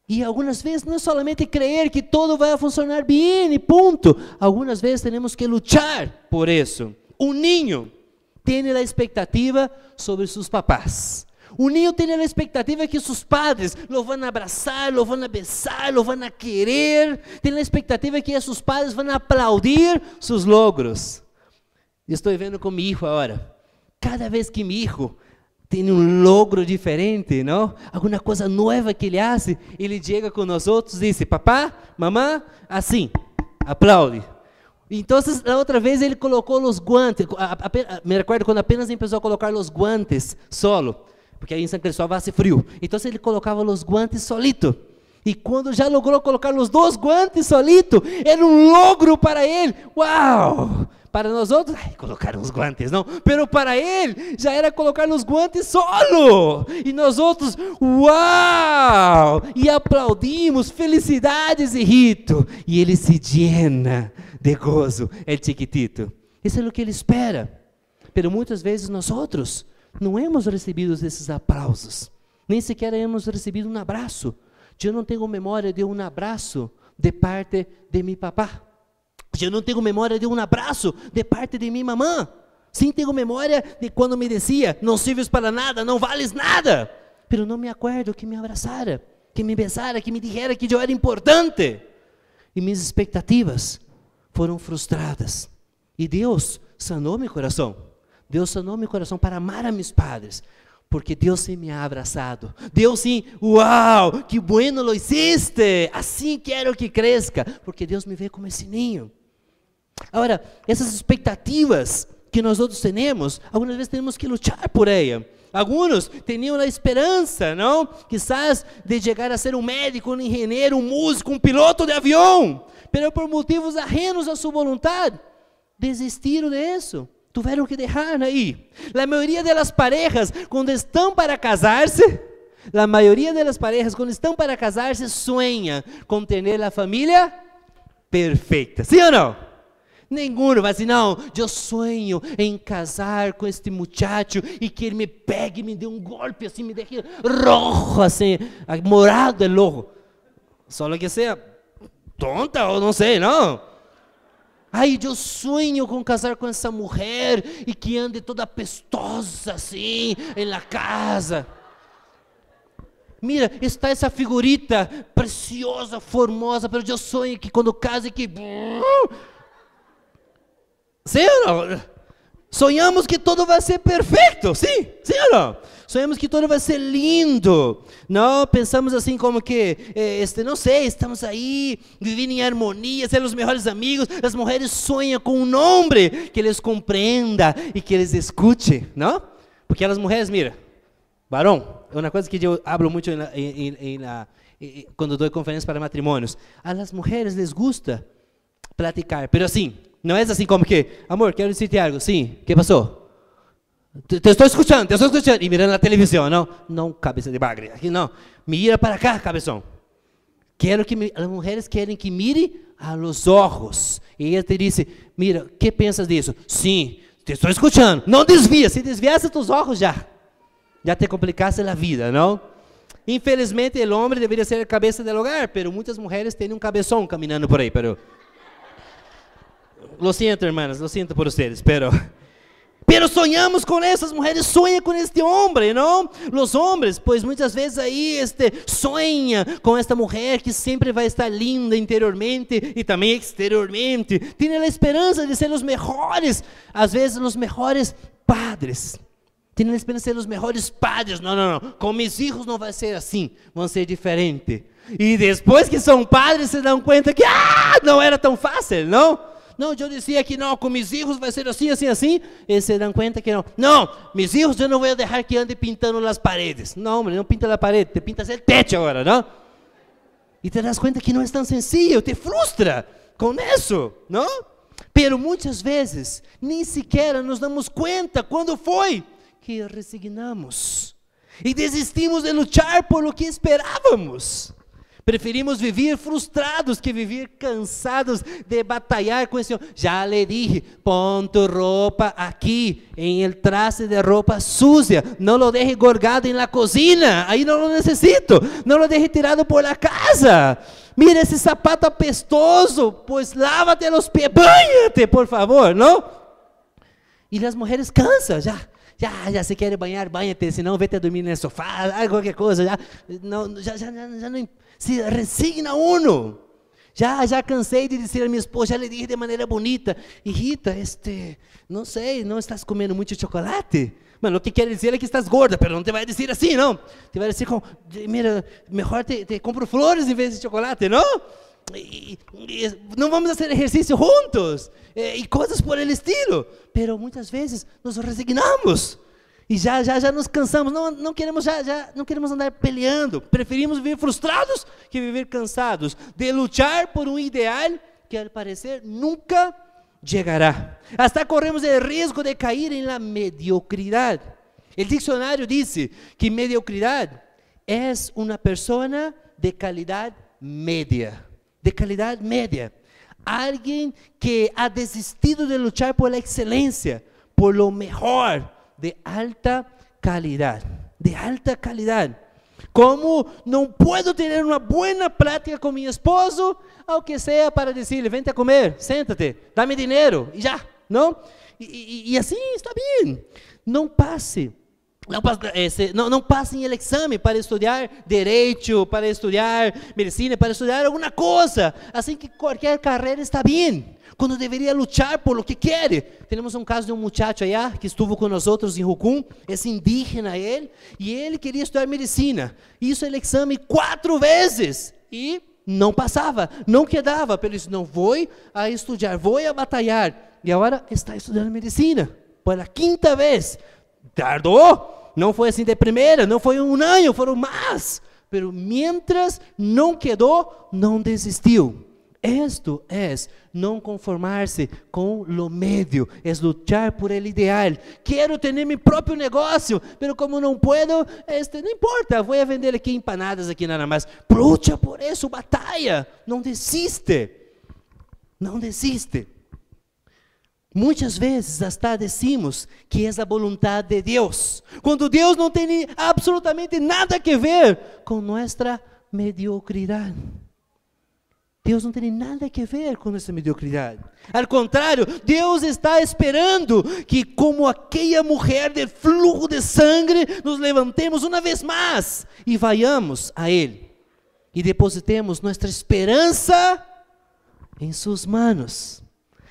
E algumas vezes não é somente crer que tudo vai funcionar bem e ponto. Algumas vezes temos que lutar por isso. Um ninho tem a expectativa sobre seus papás. O ninho tem a expectativa que seus padres lo vão abraçar, lo vão besar, lo vão querer. Tem a expectativa que seus padres vão aplaudir seus logros. Estou vendo com meu filho agora. Cada vez que meu filho tem um logro diferente, não? Alguma coisa nova que ele faz, ele chega com nós outros e diz: papá, mamã, assim, aplaude. Então, a outra vez ele colocou os guantes, me recordo quando apenas começou a colocar os guantes solo, porque aí em São Cristóvão faz frio. Então ele colocava os guantes solito. E quando já logrou colocar os 2 guantes solito, era um logro para ele. Uau! Para nós outros, colocar os guantes, não. Pero para ele, já era colocar os guantes solo. E nós outros, uau! E aplaudimos, felicidades e rito. E ele se llena de gozo, el chiquitito. Isso é o que ele espera. Pero muitas vezes nós outros não hemos recebido esses aplausos. Nem sequer hemos recebido um abraço. Eu não tenho memória de um abraço de parte de meu papá. Eu não tenho memória de um abraço de parte de minha mamã. Sim, tenho memória de quando me dizia: não sirves para nada, não vales nada. Pero não me acuerdo que me abraçara, que me besara, que me dijera que eu era importante. E minhas expectativas foram frustradas. E Deus sanou meu coração. Deus sanou meu coração para amar a meus padres. Porque Deus sim me ha abraçado. Deus sim, uau, que bueno lo hiciste. Assim quero que cresça. Porque Deus me vê como esse ninho. Agora, essas expectativas que nós outros temos, algumas vezes temos que lutar por ela. Alguns tinham a esperança, não? Quizás de chegar a ser um médico, um engenheiro, um músico, um piloto de avião. Mas por motivos ajenos à sua vontade, desistiram disso. Tiveram que deixar aí. A maioria das parejas, quando estão para casar-se, sonha com ter a família perfeita. Sim ou não? Nenhum vai dizer: não, eu sonho em casar com este muchacho e que ele me pegue, me dê um golpe assim, me deixe rojo, assim, morado el ojo. Só que seja tonta ou não sei, não. Ai, eu sonho com casar com essa mulher e que ande toda pestosa assim, na casa. Mira, está essa figurita preciosa, formosa, mas eu sonho que quando case que... Sim ou não? Sonhamos que tudo vai ser perfeito, sim ou não? Sonhamos que tudo vai ser lindo. Não, pensamos assim como que, não sei, estamos aí, vivendo em harmonia, ser os melhores amigos. As mulheres sonham com um homem que eles compreenda e que eles escute, não? Porque as mulheres, mira, varão, é uma coisa que eu hablo muito quando dou conferências para matrimônios. As mulheres les gusta platicar, pero assim, não é assim como que, amor, quero dizer-te algo. Sim, o que passou? Te estou escutando. E mirando na televisão, não? Não, cabeça de bagre. Aqui não. Mira para cá, cabeção. As mulheres querem que mire a los ojos. E ela te diz, mira, que pensas disso? Sim, te estou escutando. Não desvia. Se desviasse tus olhos já te complicasse a vida, não? Infelizmente, o homem deveria ser a cabeça do hogar, mas muitas mulheres têm um cabeção caminhando por aí. Lo siento, hermanas, lo siento por ustedes, pero sonhamos com essas mulheres, sonham com este homem, não? Os homens, pois muitas vezes aí sonha com esta mulher que sempre vai estar linda interiormente e também exteriormente, tem a esperança de ser os melhores, às vezes os melhores padres, tem a esperança de ser os melhores padres. Não, com meus filhos não vai ser assim, vão ser diferentes, e depois que são padres se dão conta que não era tão fácil, não? Não, eu dizia que não, com meus filhos vai ser assim, e se dão conta que não. Não, meus filhos eu não vou deixar que ande pintando as paredes. Não, homem, não pinta a parede, te pintas o teto agora, não? E te das conta que não é tão sencillo, te frustra com isso, não? Pero muitas vezes, nem sequer nos damos conta quando foi que resignamos e desistimos de lutar por o que esperávamos. Preferimos viver frustrados que viver cansados de batalhar com esse homem. Já lhe dije, pon tu roupa aqui, em el traste de roupa sucia. Não lo deje gorgado em la cocina, aí não lo necessito. Não lo deje tirado por la casa. Mira esse sapato apestoso, pois lávate los pies, banha-te, por favor, não? E as mulheres cansam, já se quer banhar, banha-te, senão vete a dormir no sofá, qualquer coisa, já não se resigna uno. Já cansei de dizer a minha esposa, já lhe dije de maneira bonita, hijita, não sei, não estás comendo muito chocolate? Mano, o que quer dizer é que estás gorda, mas não te vai dizer assim, não. Te vai dizer, mira, melhor te compro flores em vez de chocolate, não? E não vamos fazer exercício juntos, e coisas por el estilo, pero muitas vezes nos resignamos, e já nos cansamos, não queremos não queremos andar peleando, preferimos viver frustrados que viver cansados, de lutar por um ideal que al parecer nunca chegará, hasta corremos o risco de cair em la mediocridade. O dicionário diz que mediocridade é uma pessoa de qualidade média, alguém que ha desistido de lutar por la excelência, por lo mejor, de alta calidade. Como não posso ter uma boa prática com meu esposo, aunque seja para dizer, vem a comer, senta-te, dá-me dinheiro, e já, não? E assim está bem. Não passe em el exame para estudar direito, para estudar medicina, para estudar alguma coisa, assim que qualquer carreira está bem, quando deveria lutar por lo que quer. Temos um caso de um muchacho allá que estuvo com nós em Jucum, é indígena ele, e ele queria estudar medicina, hizo o exame 4 vezes, e não passava, não quedava, ele disse, não vou a estudar, vou a batalhar, e agora está estudando medicina, pela 5ª vez, tardou, não foi assim de primeira, não foi um ano, foram mais, pero mientras não quedou, não desistiu. Esto es não conformar-se com lo medio, é lutar por el ideal. Quero ter meu próprio negócio, pero como não puedo, não importa, vou a vender aqui empanadas aqui nada mais. Lucha por isso, batalha, não desiste. Muitas vezes até decimos que é a vontade de Deus, quando Deus não tem absolutamente nada a ver com nossa mediocridade. Deus não tem nada a ver com essa mediocridade. Al contrário, Deus está esperando que, como aquela mulher de fluxo de sangue, nos levantemos uma vez mais e vayamos a Ele e depositemos nossa esperança em suas manos.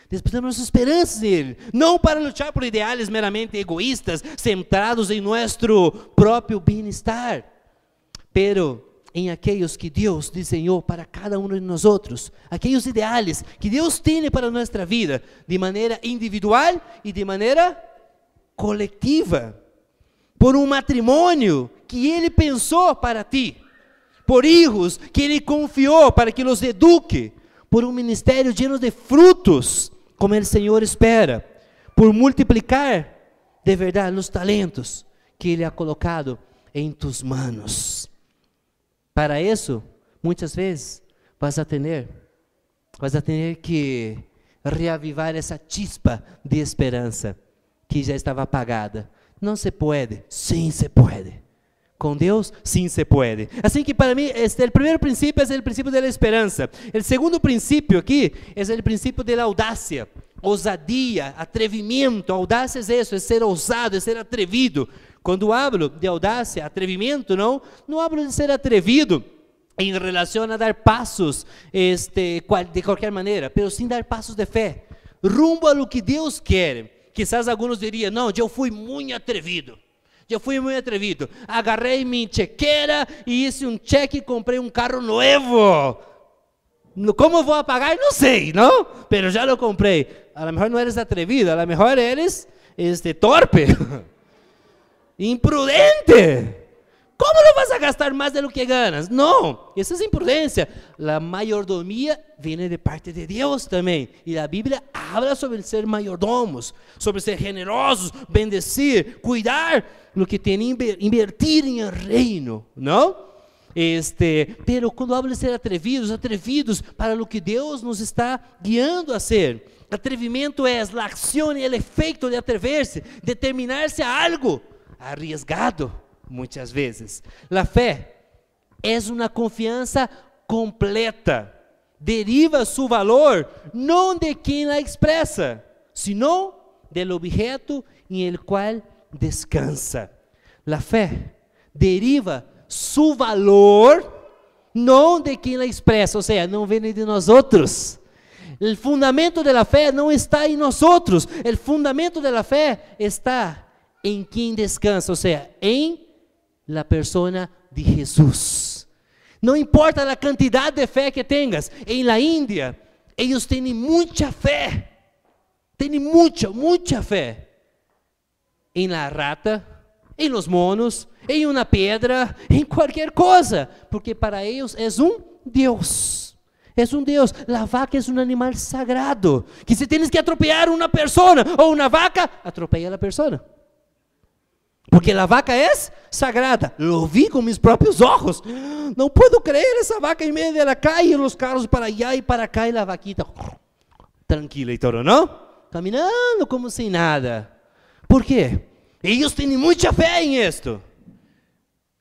Depositamos nossa esperança nele, não para lutar por ideais meramente egoístas, centrados em nosso próprio bem-estar, pero em aqueles que Deus desenhou para cada um de nós outros, aqueles ideais que Deus tem para nossa vida, de maneira individual e de maneira coletiva, por um matrimônio que Ele pensou para ti, por filhos que Ele confiou para que os eduque, por um ministério lleno de frutos, como o Senhor espera, por multiplicar de verdad los talentos que Ele ha colocado em tus manos. Para isso, muitas vezes, vas a tener que reavivar essa chispa de esperança que já estava apagada. Não se pode, sim se pode. Com Deus, sim se pode. Assim que para mim, o primeiro princípio é o princípio da esperança. O segundo princípio aqui é o princípio da audácia, ousadia, atrevimento. Audácia é isso, é ser ousado, é ser atrevido. Quando hablo de audácia, atrevimento, não hablo de ser atrevido em relação a dar passos de qualquer maneira, mas sim dar passos de fé, rumbo a lo que Deus quer. Quizás alguns diriam, não, eu fui muito atrevido. Agarrei minha chequeira e hice um cheque e comprei um carro novo. Como vou pagar? Não sei, não? Pero já lo comprei. A lo mejor não eres atrevido, a lo mejor eres torpe. Imprudente. Como não vas a gastar mais do que ganas? Não, essa é imprudência. A mayordomia vem de parte de Deus também. E a Bíblia habla sobre ser mayordomos, sobre ser generosos, bendecir, cuidar do que tem, invertir em reino, não? Pero quando hablo de ser atrevidos para o que Deus nos está guiando a ser. Atrevimento é a ação e o efeito de atrever-se, determinar-se a algo arriesgado, muitas vezes. A fé é uma confiança completa, deriva seu valor não de quem a expressa, sino do objeto em el qual descansa. A fé deriva seu valor não de quem a expressa, ou seja, não vem de nós outros. O fundamento da fé não está em nós outros, o fundamento da fé está em quem descansa, ou seja, em la persona de Jesus. Não importa a quantidade de fé que tenhas. Em la Índia, eles têm muita fé. Têm muita fé. Em la rata, em los monos, em uma pedra, em qualquer coisa. Porque para eles é um Deus. É um Deus. A vaca é um animal sagrado. Que se tienes que atropellar uma pessoa ou uma vaca, atropella a pessoa. Porque a vaca é sagrada. Lo vi com meus próprios olhos. Não posso crer, essa vaca em meio da calle, os carros para allá e para cá, e a vaquita tranquila e todo, não? Caminhando como sem nada. Por quê? Eles têm muita fé em isto.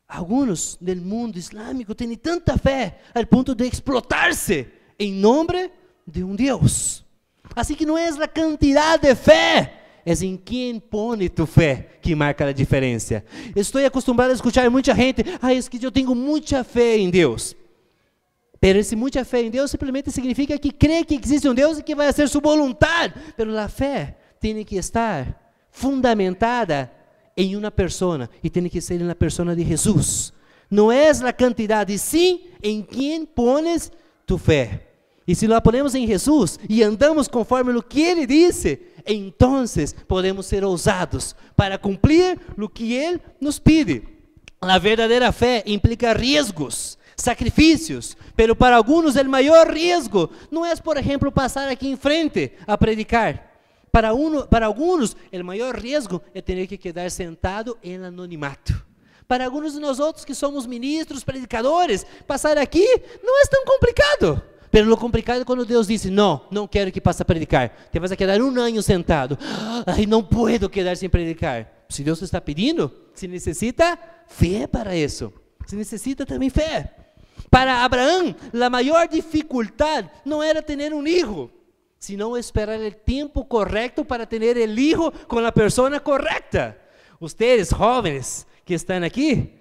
Alguns do mundo islâmico têm tanta fé ao ponto de explotar-se em nome de um Deus. Assim que não é a quantidade de fé, é em quem põe tu fé que marca a diferença. Estou acostumado a escutar muita gente, é que eu tenho muita fé em Deus. Pero esse muita fé em Deus simplesmente significa que crê que existe um Deus e que vai ser sua vontade. Pero a fé tem que estar fundamentada em uma pessoa, e tem que ser na pessoa de Jesus. Não é a quantidade, sim em quem pones tu fé. E se nós ponemos em Jesus e andamos conforme o que Ele disse, então podemos ser ousados para cumprir o que Ele nos pede. A verdadeira fé implica riscos, sacrifícios, pero para alguns o maior risco não é, por exemplo, passar aqui em frente a predicar. Para alguns, o maior risco é ter que quedar sentado em anonimato. Para alguns de nós outros que somos ministros, predicadores, passar aqui não é tão complicado. Pero lo complicado é quando Deus disse, não quero que passe a predicar. Te vas a quedar um ano sentado. Ai, não puedo quedar sem predicar. Se Deus está pedindo, se necessita fé para isso. Se necessita também fé. Para Abraão, a maior dificuldade não era ter um filho, sino esperar o tempo correto para ter o filho com a pessoa correta. Ustedes, jóvenes que estão aqui,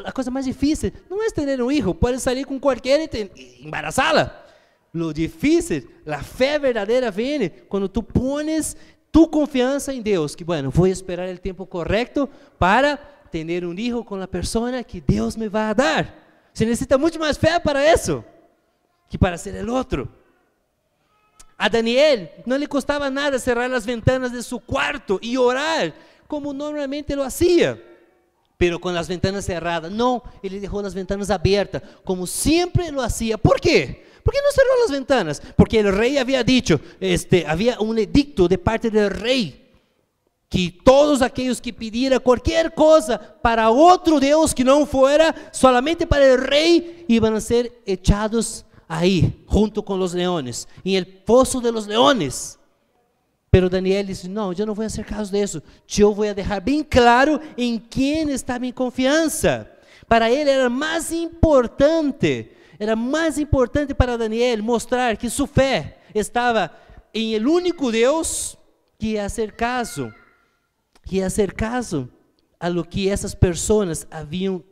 a coisa mais difícil não é ter um filho, pode sair com qualquer e embarazá-la. Lo difícil, a fé verdadeira vem quando tu pones tu confiança em Deus, que vou esperar o tempo correto para ter um filho com a pessoa que Deus me vai dar. Se necessita muito mais fé para isso, que para ser o outro. A Daniel não lhe custava nada cerrar as ventanas de seu quarto e orar, como normalmente lo hacía. Pero com as ventanas cerradas, não, ele deixou as ventanas abertas, como sempre lo hacía. ¿Por quê? ¿Por qué no cerró las ventanas? Porque el rey había dicho, había un edicto de parte del rey, que todos aqueles que pidieran qualquer coisa para outro Deus que não fuera solamente para o rei, iban a ser echados aí, junto com os leones, em el poço de los leones. Pero Daniel disse: não, eu não vou fazer caso disso, eu vou deixar bem claro em quem está minha confiança. Para ele era mais importante para Daniel mostrar que sua fé estava em el único Deus, que ia hacer caso a lo que essas pessoas haviam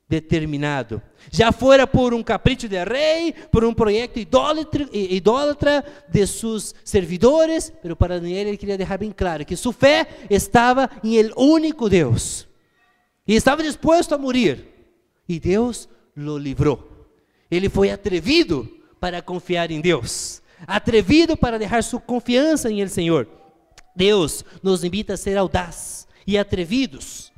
determinado, já fora por um capricho de rei, por um projeto idólatra de seus servidores, pero para Daniel ele queria deixar bem claro que sua fé estava em el único Deus, e estava disposto a morir, e Deus lo livrou. Ele foi atrevido para confiar em Deus, atrevido para deixar sua confiança em el Senhor. Deus nos invita a ser audaz e atrevidos,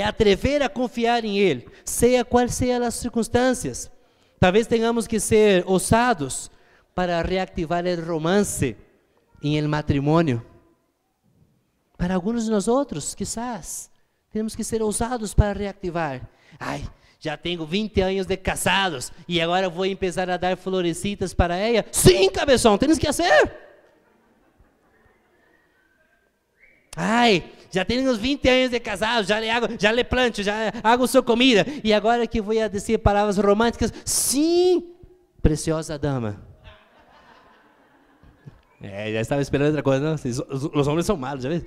atrever a confiar em Ele, seja qual sejam as circunstâncias. Talvez tenhamos que ser ousados para reactivar o romance em el matrimônio. Para alguns de nós outros, quizás, temos que ser ousados para reactivar. Ai, já tenho 20 anos de casados e agora vou começar a dar florecitas para ela. Sim, cabeção, temos que fazer. Ai, já tenho uns 20 anos de casado, já lhe planto, já hago sua comida, e agora que vou dizer palavras românticas, sim, preciosa dama. Já estava esperando outra coisa, não? Os homens são malos, já viu?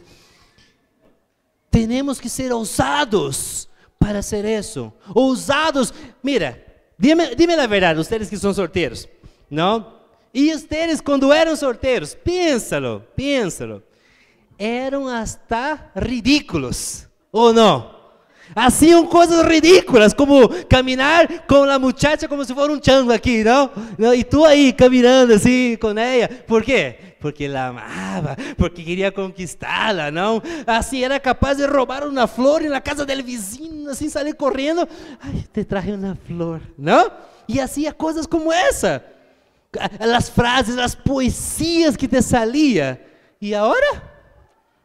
Temos que ser ousados para ser isso, ousados. Mira, dime a verdade, vocês que são solteiros, não? E vocês quando eram solteiros, piénsalo, eram hasta ridículos, ou não? Haciam coisas ridículas, como caminhar com a muchacha como se fosse um chango aqui, não? E tu aí, caminhando assim com ela, por quê? Porque la amava, porque queria conquistá-la, não? Assim, era capaz de roubar uma flor na casa do vizinho, assim, sair correndo, ai, te traje uma flor, não? E hacía coisas como essa, as frases, as poesias que te salia, e agora?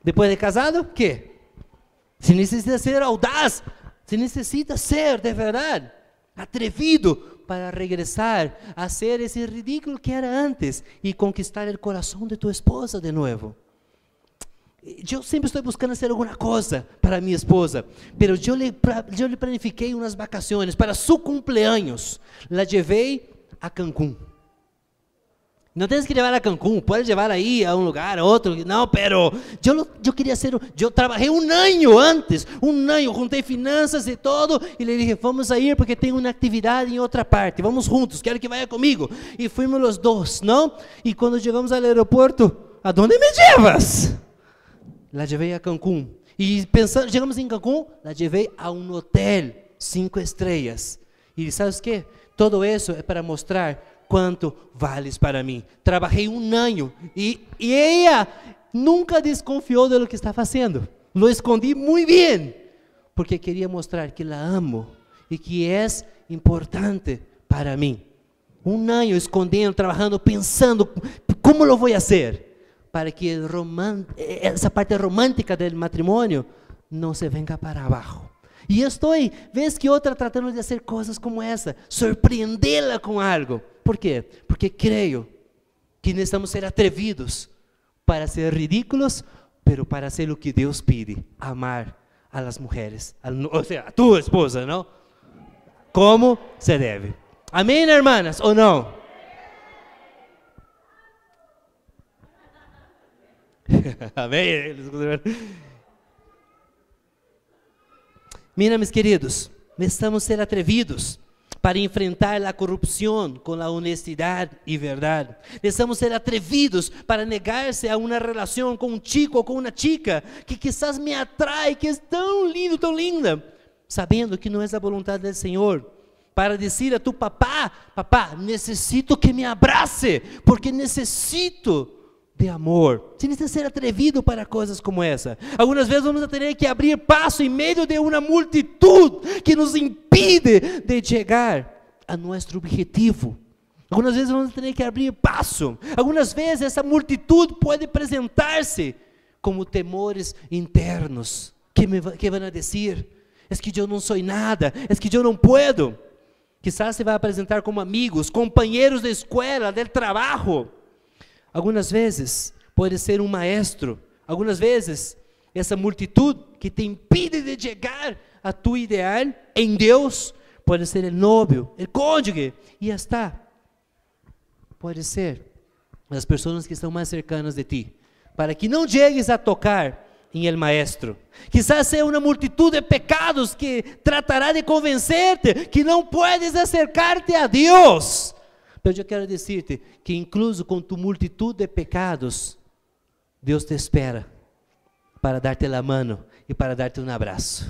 Depois de casado, o quê? Se necessita ser audaz, se necessita ser de verdade atrevido para regressar a ser esse ridículo que era antes e conquistar o coração de tua esposa de novo. Eu sempre estou buscando fazer alguma coisa para minha esposa, mas eu lhe planifiquei umas vacações para seu cumpleaños. La llevei a Cancún. Não tens que levar a Cancún, pode levar aí a um lugar, a outro. Não, pero eu queria ser. Eu trabalhei um ano antes, juntei finanças e todo, e lhe dije: vamos a ir porque tem uma atividade em outra parte, vamos juntos, quero que vaya comigo. E fomos os dois, não? E quando chegamos ao aeroporto, ¿a dónde me llevas? La llevei a Cancún. E pensando, chegamos em Cancún, la llevei a um hotel 5 estrelas. E sabes o que? Todo isso é para mostrar quanto vales para mim. Trabalhei um ano e ela nunca desconfiou de lo que está fazendo. Lo escondi muito bem, porque queria mostrar que la amo e que é importante para mim. Um ano escondendo, trabalhando, pensando como lo vou fazer para que essa parte romântica do matrimônio não se venga para abaixo. E eu estou, vez que outra, tratando de fazer coisas como essa, surpreendê-la com algo. Por quê? Porque creio que necessitamos ser atrevidos para ser ridículos, pero para ser o que Deus pede, amar a las mulheres, ou seja, a tua esposa, não? Como se deve. Amém, hermanas, ou não? Amém. Mira, meus queridos, necessitamos ser atrevidos para enfrentar a corrupção com a honestidade e verdade. Necessitamos ser atrevidos para negar-se a uma relação com um chico ou com uma chica que quizás me atrai, que é tão lindo, tão linda, sabendo que não é a vontade do Senhor. Para dizer a tu papá: papá, necessito que me abrace, porque necessito de amor. Você necessita ser atrevido para coisas como essa. Algumas vezes vamos ter que abrir passo em meio de uma multitud que nos impide de chegar a nosso objetivo. Algumas vezes vamos ter que abrir passo. Algumas vezes essa multitud pode apresentar-se como temores internos. ¿Qué van a decir? Es que yo no soy nada, es que yo no puedo. Quizás se va a apresentar como amigos, compañeros de escuela, del trabajo. Algunas veces puede ser un maestro, algunas veces esa multitud que te impide de llegar a tu ideal en Dios, puede ser el novio, el cónyuge, y hasta puede ser las personas que están más cercanas de ti, para que no llegues a tocar en el maestro. Quizás sea una multitud de pecados que tratará de convencerte que no puedes acercarte a Dios. Pero yo quiero decirte que incluso con tu multitud de pecados, Dios te espera para darte la mano y para darte un abrazo.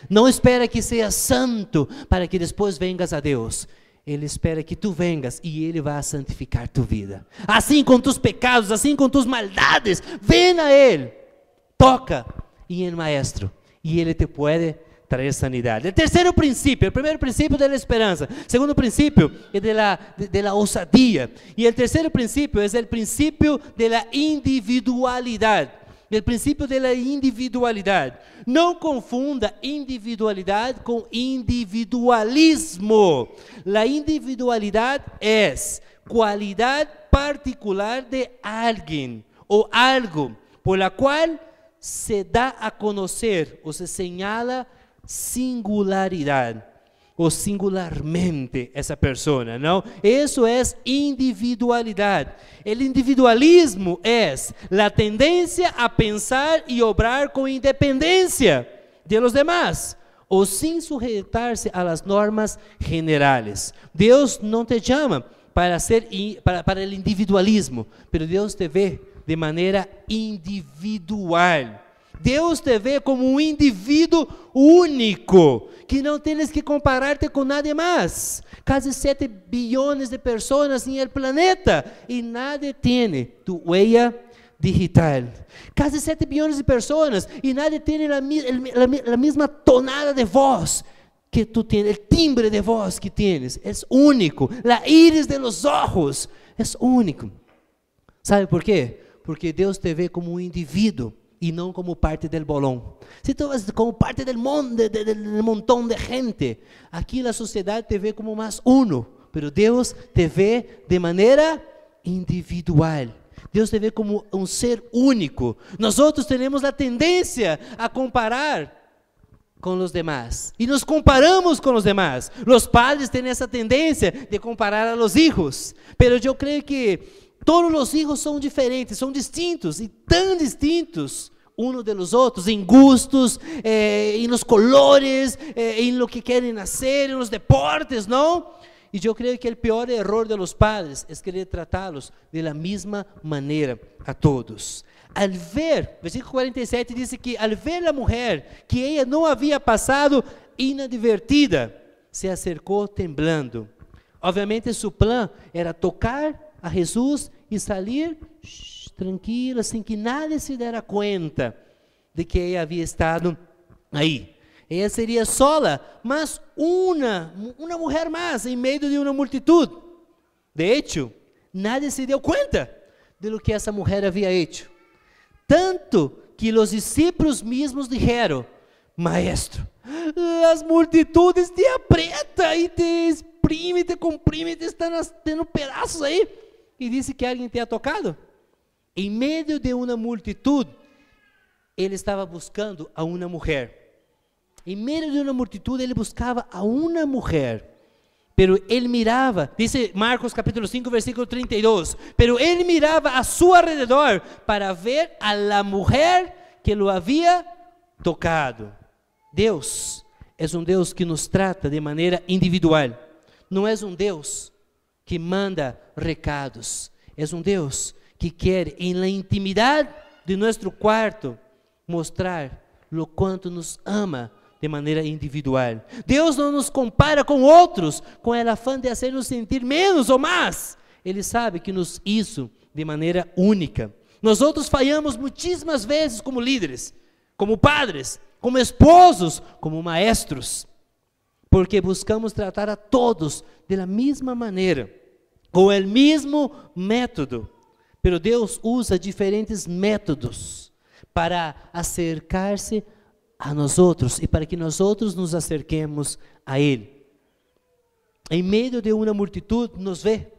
No espera que seas santo para que después vengas a Dios. Él espera que tú vengas y Él va a santificar tu vida. Así con tus pecados, así con tus maldades, ven a Él, toca en el maestro y Él te puede traer sanidad. El tercer principio, el primer principio de la esperanza, el segundo principio es de la osadía, y el tercer principio es el principio de la individualidad. El principio de la individualidad. No confunda individualidad con individualismo. La individualidad es cualidad particular de alguien o algo por la cual se da a conocer o se señala singularidad o singularmente esa persona, ¿no? Eso es individualidad. El individualismo es la tendencia a pensar y obrar con independencia de los demás o sin sujetarse a las normas generales. Dios no te llama para el individualismo, pero Dios te ve de manera individual. Deus te vê como um indivíduo único, que não tens que compararte com nada mais. Quase 7 bilhões de pessoas no planeta e nadie tem tu huella digital. Quase 7 bilhões de pessoas e nadie tem a mesma tonada de voz que tu tens, o timbre de voz que tens. É único. A íris de los ojos é único. ¿Sabe por quê? Porque Deus te vê como um indivíduo y no como parte del bolón. Si tú vas como parte del montón de gente, aquí la sociedad te ve como más uno, pero Dios te ve de manera individual. Dios te ve como un ser único. Nosotros tenemos la tendencia a comparar con los demás y nos comparamos con los demás. Los padres tienen esa tendencia de comparar a los hijos, pero yo creo que todos os hijos são diferentes, são distintos e tão distintos uns dos outros, em gustos, em nos colores, em lo que querem nascer, em los deportes, não? E eu creio que o pior erro de los padres é querer tratá-los de la mesma maneira a todos. Al ver, versículo 47 diz que al ver a mulher que ela não havia passado inadvertida, se acercou temblando. Obviamente, seu plano era tocar a Jesus e sair tranquila, sem que nadie se dera conta de que ela havia estado aí. Ela seria sola, mas uma mulher mais em meio de uma multitud. De hecho, nadie se deu conta de lo que essa mulher havia hecho. Tanto que os discípulos mesmos dijeron: Maestro, as multitudes te apretam e te exprimem, te comprimem, te estão tendo pedaços aí. E disse que alguém tinha tocado. Em meio de uma multitud, ele estava buscando a uma mulher. Em meio de uma multitud, ele buscava a uma mulher. Pero ele mirava, dice Marcos capítulo 5, versículo 32, pero ele mirava a seu alrededor para ver a la mulher que lo havia tocado. Deus é um Deus que nos trata de maneira individual. Não é um Deus que manda recados. É um Deus que quer, em la intimidade de nosso quarto, mostrar o quanto nos ama de maneira individual. Deus não nos compara com outros, com o afã de fazer-nos sentir menos ou mais. Ele sabe que nos hizo de maneira única. Nós outros falhamos muitíssimas vezes como líderes, como padres, como esposos, como maestros, porque buscamos tratar a todos de la mesma maneira, com o mesmo método. Pero Deus usa diferentes métodos para acercar-se a nós outros e para que nós outros nos acerquemos a Ele. Em meio de uma multitud, nos vê,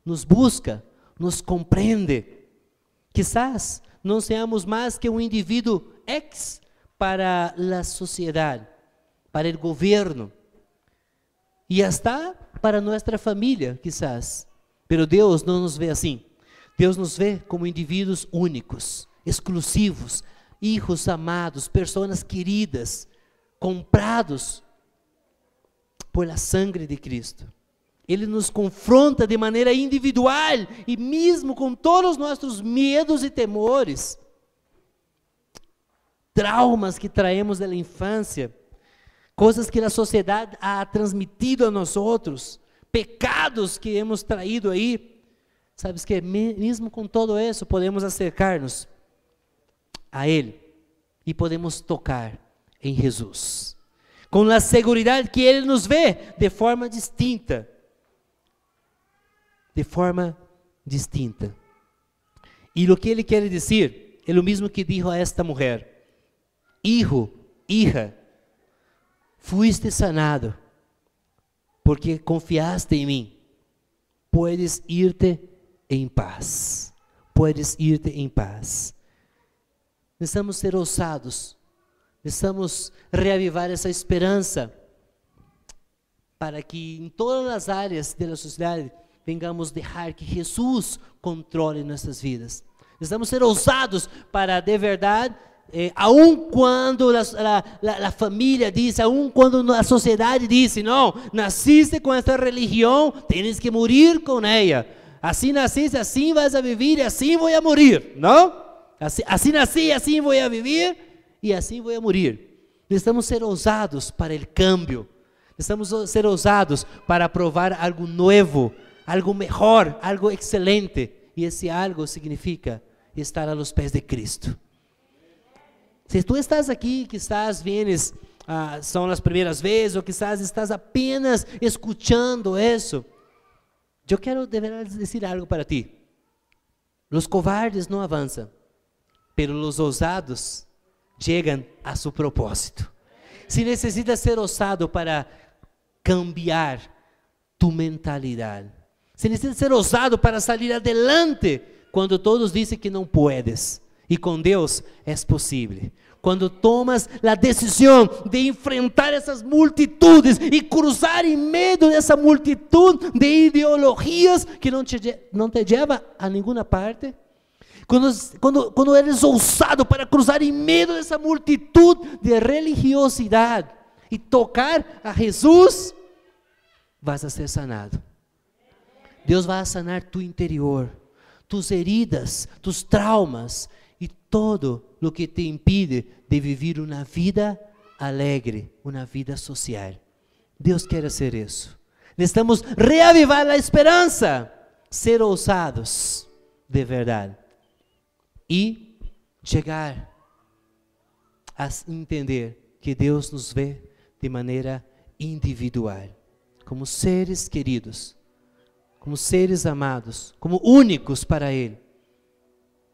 nos busca, nos compreende. Quizás não seamos mais que um indivíduo ex para a sociedade, para o governo, e hasta para nossa família, quizás. Pero Deus não nos vê assim. Deus nos vê como indivíduos únicos, exclusivos, hijos amados, pessoas queridas, comprados por la sangre de Cristo. Ele nos confronta de maneira individual e mesmo com todos os nossos medos e temores, traumas que traemos da infância, coisas que a sociedade ha transmitido a nós outros, pecados que hemos traído aí. Sabes que mesmo com todo isso podemos acercar-nos a Ele e podemos tocar em Jesus, com a segurança que Ele nos vê de forma distinta. De forma distinta. E o que Ele quer dizer é o mesmo que dijo a esta mulher: hijo, hija, fuiste sanado, porque confiaste em mim. Puedes irte em paz. Puedes irte em paz. Precisamos ser ousados. Precisamos reavivar essa esperança, para que em todas as áreas da sociedade vengamos deixar que Jesus controle nossas vidas. Precisamos ser ousados para, de verdade, aun quando a família diz, aun quando a sociedade diz, não, nasciste com esta religião, tens que morir com ela. Assim nasciste, assim vas a viver e assim vou a morir, não? Assim nasci, assim vou a viver e assim vou a morir. Precisamos ser ousados para o cambio. Precisamos ser ousados para provar algo novo, algo melhor, algo excelente. E esse algo significa estar a los pés de Cristo. Se tu estás aqui, quizás vienes, são as primeiras vezes, ou quizás estás apenas escutando isso, eu quero de verdade dizer algo para ti. Os covardes não avançam, pero os ousados chegam a seu propósito. Se necessitas ser ousado para cambiar tu mentalidade, se necessitas ser ousado para sair adelante quando todos dizem que não puedes, e com Deus é possível. Quando tomas a decisão de enfrentar essas multitudes e cruzar em meio dessa multitud de ideologias que não te leva a nenhuma parte, quando eres ousado para cruzar em meio dessa multitud de religiosidade e tocar a Jesus, vas a ser sanado. Deus vai sanar tu interior, tus heridas, tus traumas e todo o que te impide de viver uma vida alegre, uma vida social. Deus quer fazer isso. Necessitamos reavivar a esperança, ser ousados de verdade e chegar a entender que Deus nos vê de maneira individual, como seres queridos, como seres amados, como únicos para Ele,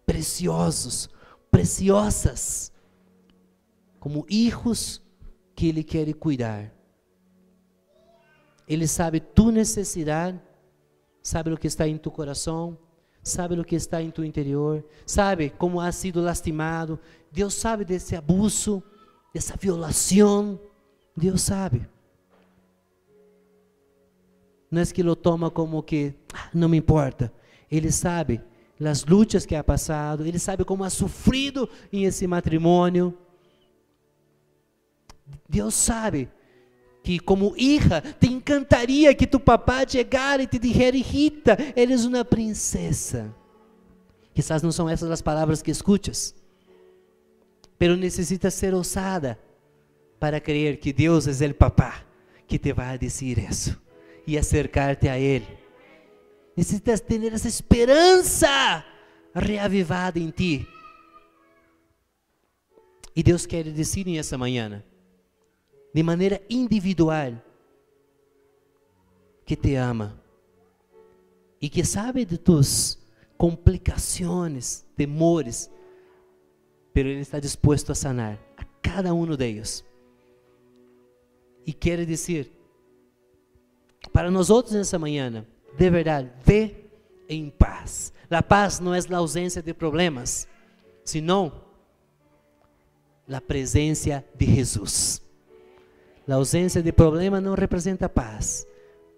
preciosos, preciosas, como hijos que Ele quer cuidar. Ele sabe tu necessidade, sabe o que está em tu coração, sabe o que está em tu interior, sabe como has sido lastimado. Deus sabe desse abuso, dessa violação. Deus sabe. Não é que lo toma como que não me importa. Ele sabe as lutas que ha passado, Ele sabe como ha sofrido em esse matrimônio. Deus sabe que como hija te encantaria que tu papá chegara e te dijera: hijita, eres uma princesa. Quizás não são essas as palavras que escutas, pero necessitas ser ousada para crer que Deus é o papá que te vai dizer isso e acercar-te a Ele. Necessitas ter essa esperança reavivada em ti. E Deus quer dizer nessa manhã, de maneira individual, que te ama e que sabe de tus complicações, temores, pero Ele está disposto a sanar a cada um deles. E quero dizer, para nós outros nessa manhã, de verdade, ve em paz. A paz não é a ausência de problemas, senão a presença de Jesus. A ausência de problema não representa paz,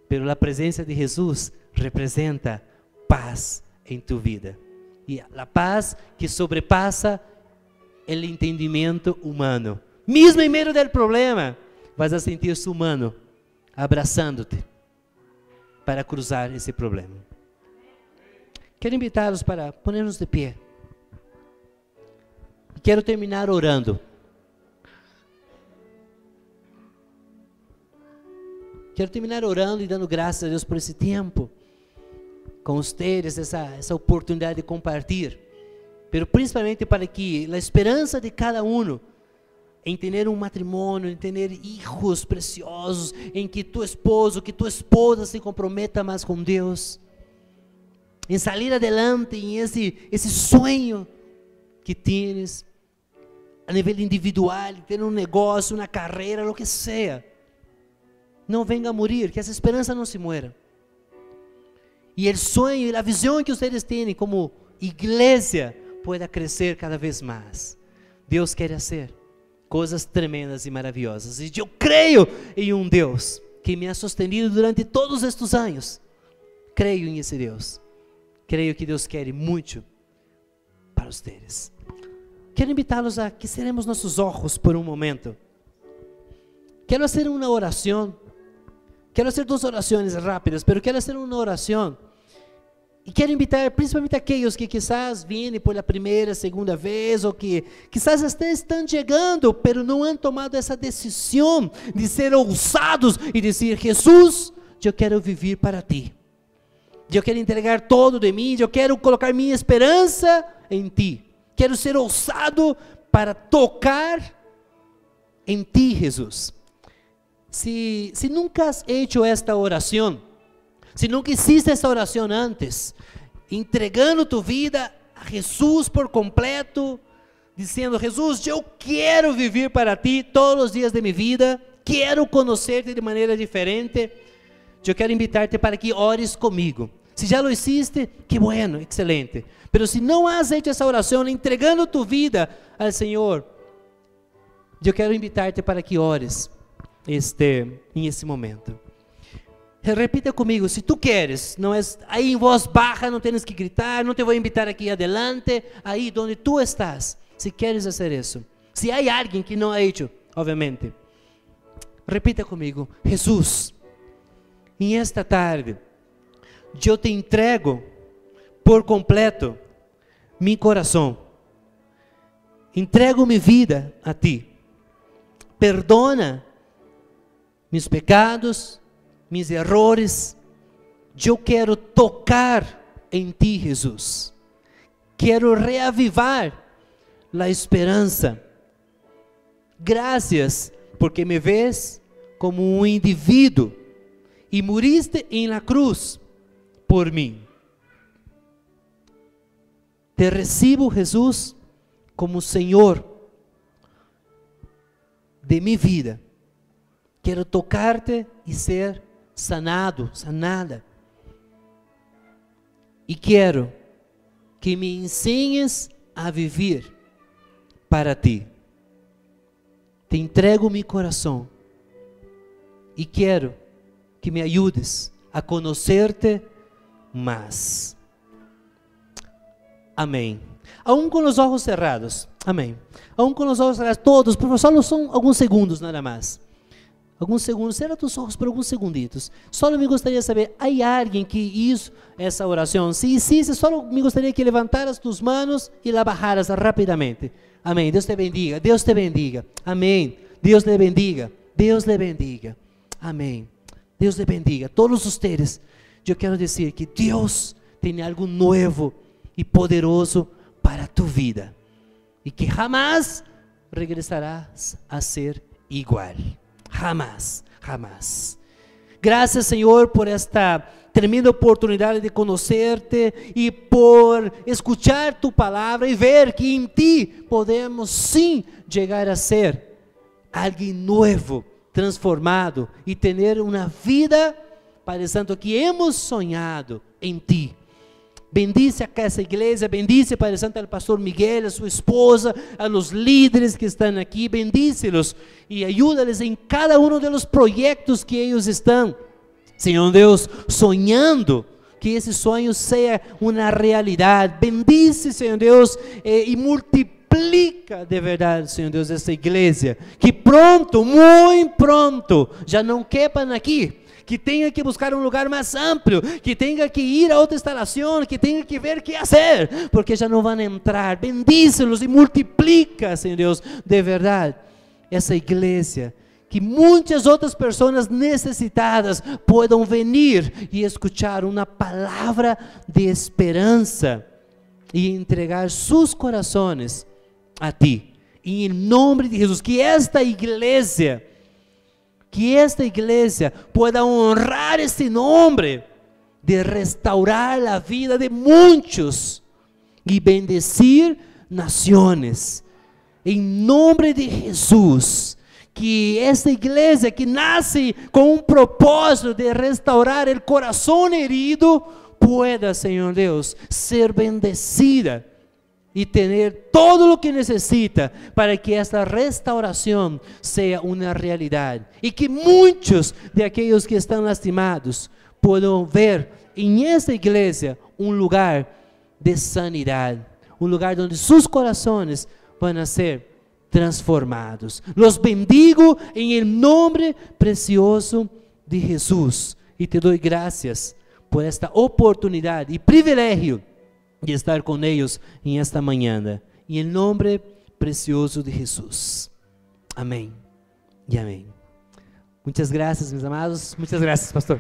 pero a presença de Jesus representa paz em tu vida. E a paz que sobrepassa o entendimento humano. Mesmo em meio do problema, vas a sentir-se humano, abraçando-te para cruzar esse problema. Quero invitá-los para ponermos de pé. Quero terminar orando. Quero terminar orando e dando graças a Deus por esse tempo com vocês, essa oportunidade de compartilhar, pero principalmente para que a esperança de cada um em ter um matrimônio, em ter hijos preciosos, em que tu esposo, que tua esposa se comprometa mais com Deus, em sair adelante em esse sonho que tienes a nível individual, ter um negócio, uma carreira, o que seja. Não venga a morir, que essa esperança não se muera. E o sonho e a visão que vocês têm como igreja pueda crescer cada vez mais. Deus quer fazer coisas tremendas e maravilhosas. E eu creio em um Deus que me ha sostenido durante todos estes anos. Creio em esse Deus. Creio que Deus quer muito para vocês. Quero invitá-los a que cerremos nossos olhos por um momento. Quero fazer uma oração. Quero fazer 2 orações rápidas, mas quero fazer uma oração. E quero invitar principalmente aqueles que quizás vêm pela primeira, segunda vez, ou que quizás até estão chegando, mas não han tomado essa decisão de ser ousados e dizer: Jesus, eu quero viver para ti. Eu quero entregar todo de mim, eu quero colocar minha esperança em ti. Quero ser ousado para tocar em ti, Jesus. Se nunca has hecho esta oração, se nunca hiciste esta oração antes, entregando tu vida a Jesus por completo, dizendo: Jesus, eu quero viver para ti todos os dias de minha vida, quero conhecer-te de maneira diferente, eu quero invitar-te para que ores comigo. Se já lo hiciste, que bueno, excelente. Pero se não has hecho essa oração, entregando tu vida ao Senhor, eu quero invitar-te para que ores em esse momento. Repita comigo, se tu queres, não é aí em voz baixa, não tens que gritar, não te vou invitar aqui adelante, aí onde tu estás, se queres fazer isso. Se há alguém que não ha hecho, obviamente, repita comigo: Jesus, em esta tarde, eu te entrego por completo meu coração, entrego minha vida a ti, perdona meus pecados, meus errores, eu quero tocar em ti, Jesus, quero reavivar a esperança. Graças porque me vês como um indivíduo e moriste em la cruz por mim. Te recebo, Jesus, como Senhor de minha vida. Quero tocar-te e ser sanado, sanada. E quero que me ensines a viver para ti. Te entrego meu coração e quero que me ajudes a conhecer-te mais. Amém. Aún com os olhos cerrados. Amém. Aún com os olhos cerrados, todos, por favor, só são alguns segundos nada mais. Alguns segundos, cerra tus olhos por alguns segunditos. Só me gostaria de saber, há alguém que hizo essa oração? Se existe, só me gostaria que levantaras tus manos e la bajaras rapidamente. Amém. Deus te bendiga. Deus te bendiga. Amém. Deus le bendiga. Deus le bendiga. Amém. Deus le bendiga. Todos vocês, eu quero dizer que Deus tem algo novo e poderoso para tu vida e que jamás regressarás a ser igual. Jamás, jamás. Gracias, Señor, por esta tremenda oportunidad de conocerte y por escuchar tu palabra y ver que en ti podemos sí llegar a ser alguien nuevo, transformado y tener una vida, Padre Santo, que hemos soñado en ti. Bendice acá essa igreja, bendice, Padre Santo, al pastor Miguel, a sua esposa, a los líderes que estão aqui, bendícelos e ajuda-les em cada um dos projetos que eles estão, Senhor Deus, sonhando, que esse sonho seja uma realidade. Bendice, Senhor Deus, e multiplica de verdade, Senhor Deus, essa igreja, que pronto, muito pronto, já não quepam aqui, que tenha que buscar um lugar mais amplo, que tenha que ir a outra instalação, que tenha que ver o que fazer, porque já não vão entrar. Bendícelos e multiplica, Senhor Deus, de verdade, essa igreja, que muitas outras pessoas necessitadas possam vir e escutar uma palavra de esperança e entregar seus corações a Ti, e em nome de Jesus, que esta igreja pueda honrar esse nome, de restaurar a vida de muitos e bendecir nações, em nome de Jesus. Que esta igreja que nasce com um propósito de restaurar o coração herido, pueda, Senhor Deus, ser bendecida e ter todo o que necessita para que esta restauração seja uma realidade, e que muitos de aqueles que estão lastimados possam ver em esta igreja um lugar de sanidade, um lugar onde seus corações vão ser transformados. Los bendigo em nome precioso de Jesus e te dou graças por esta oportunidade e privilégio de estar com eles em esta manhã, em nome precioso de Jesus. Amém e amém. Muitas graças, meus amados. Muitas graças, pastor.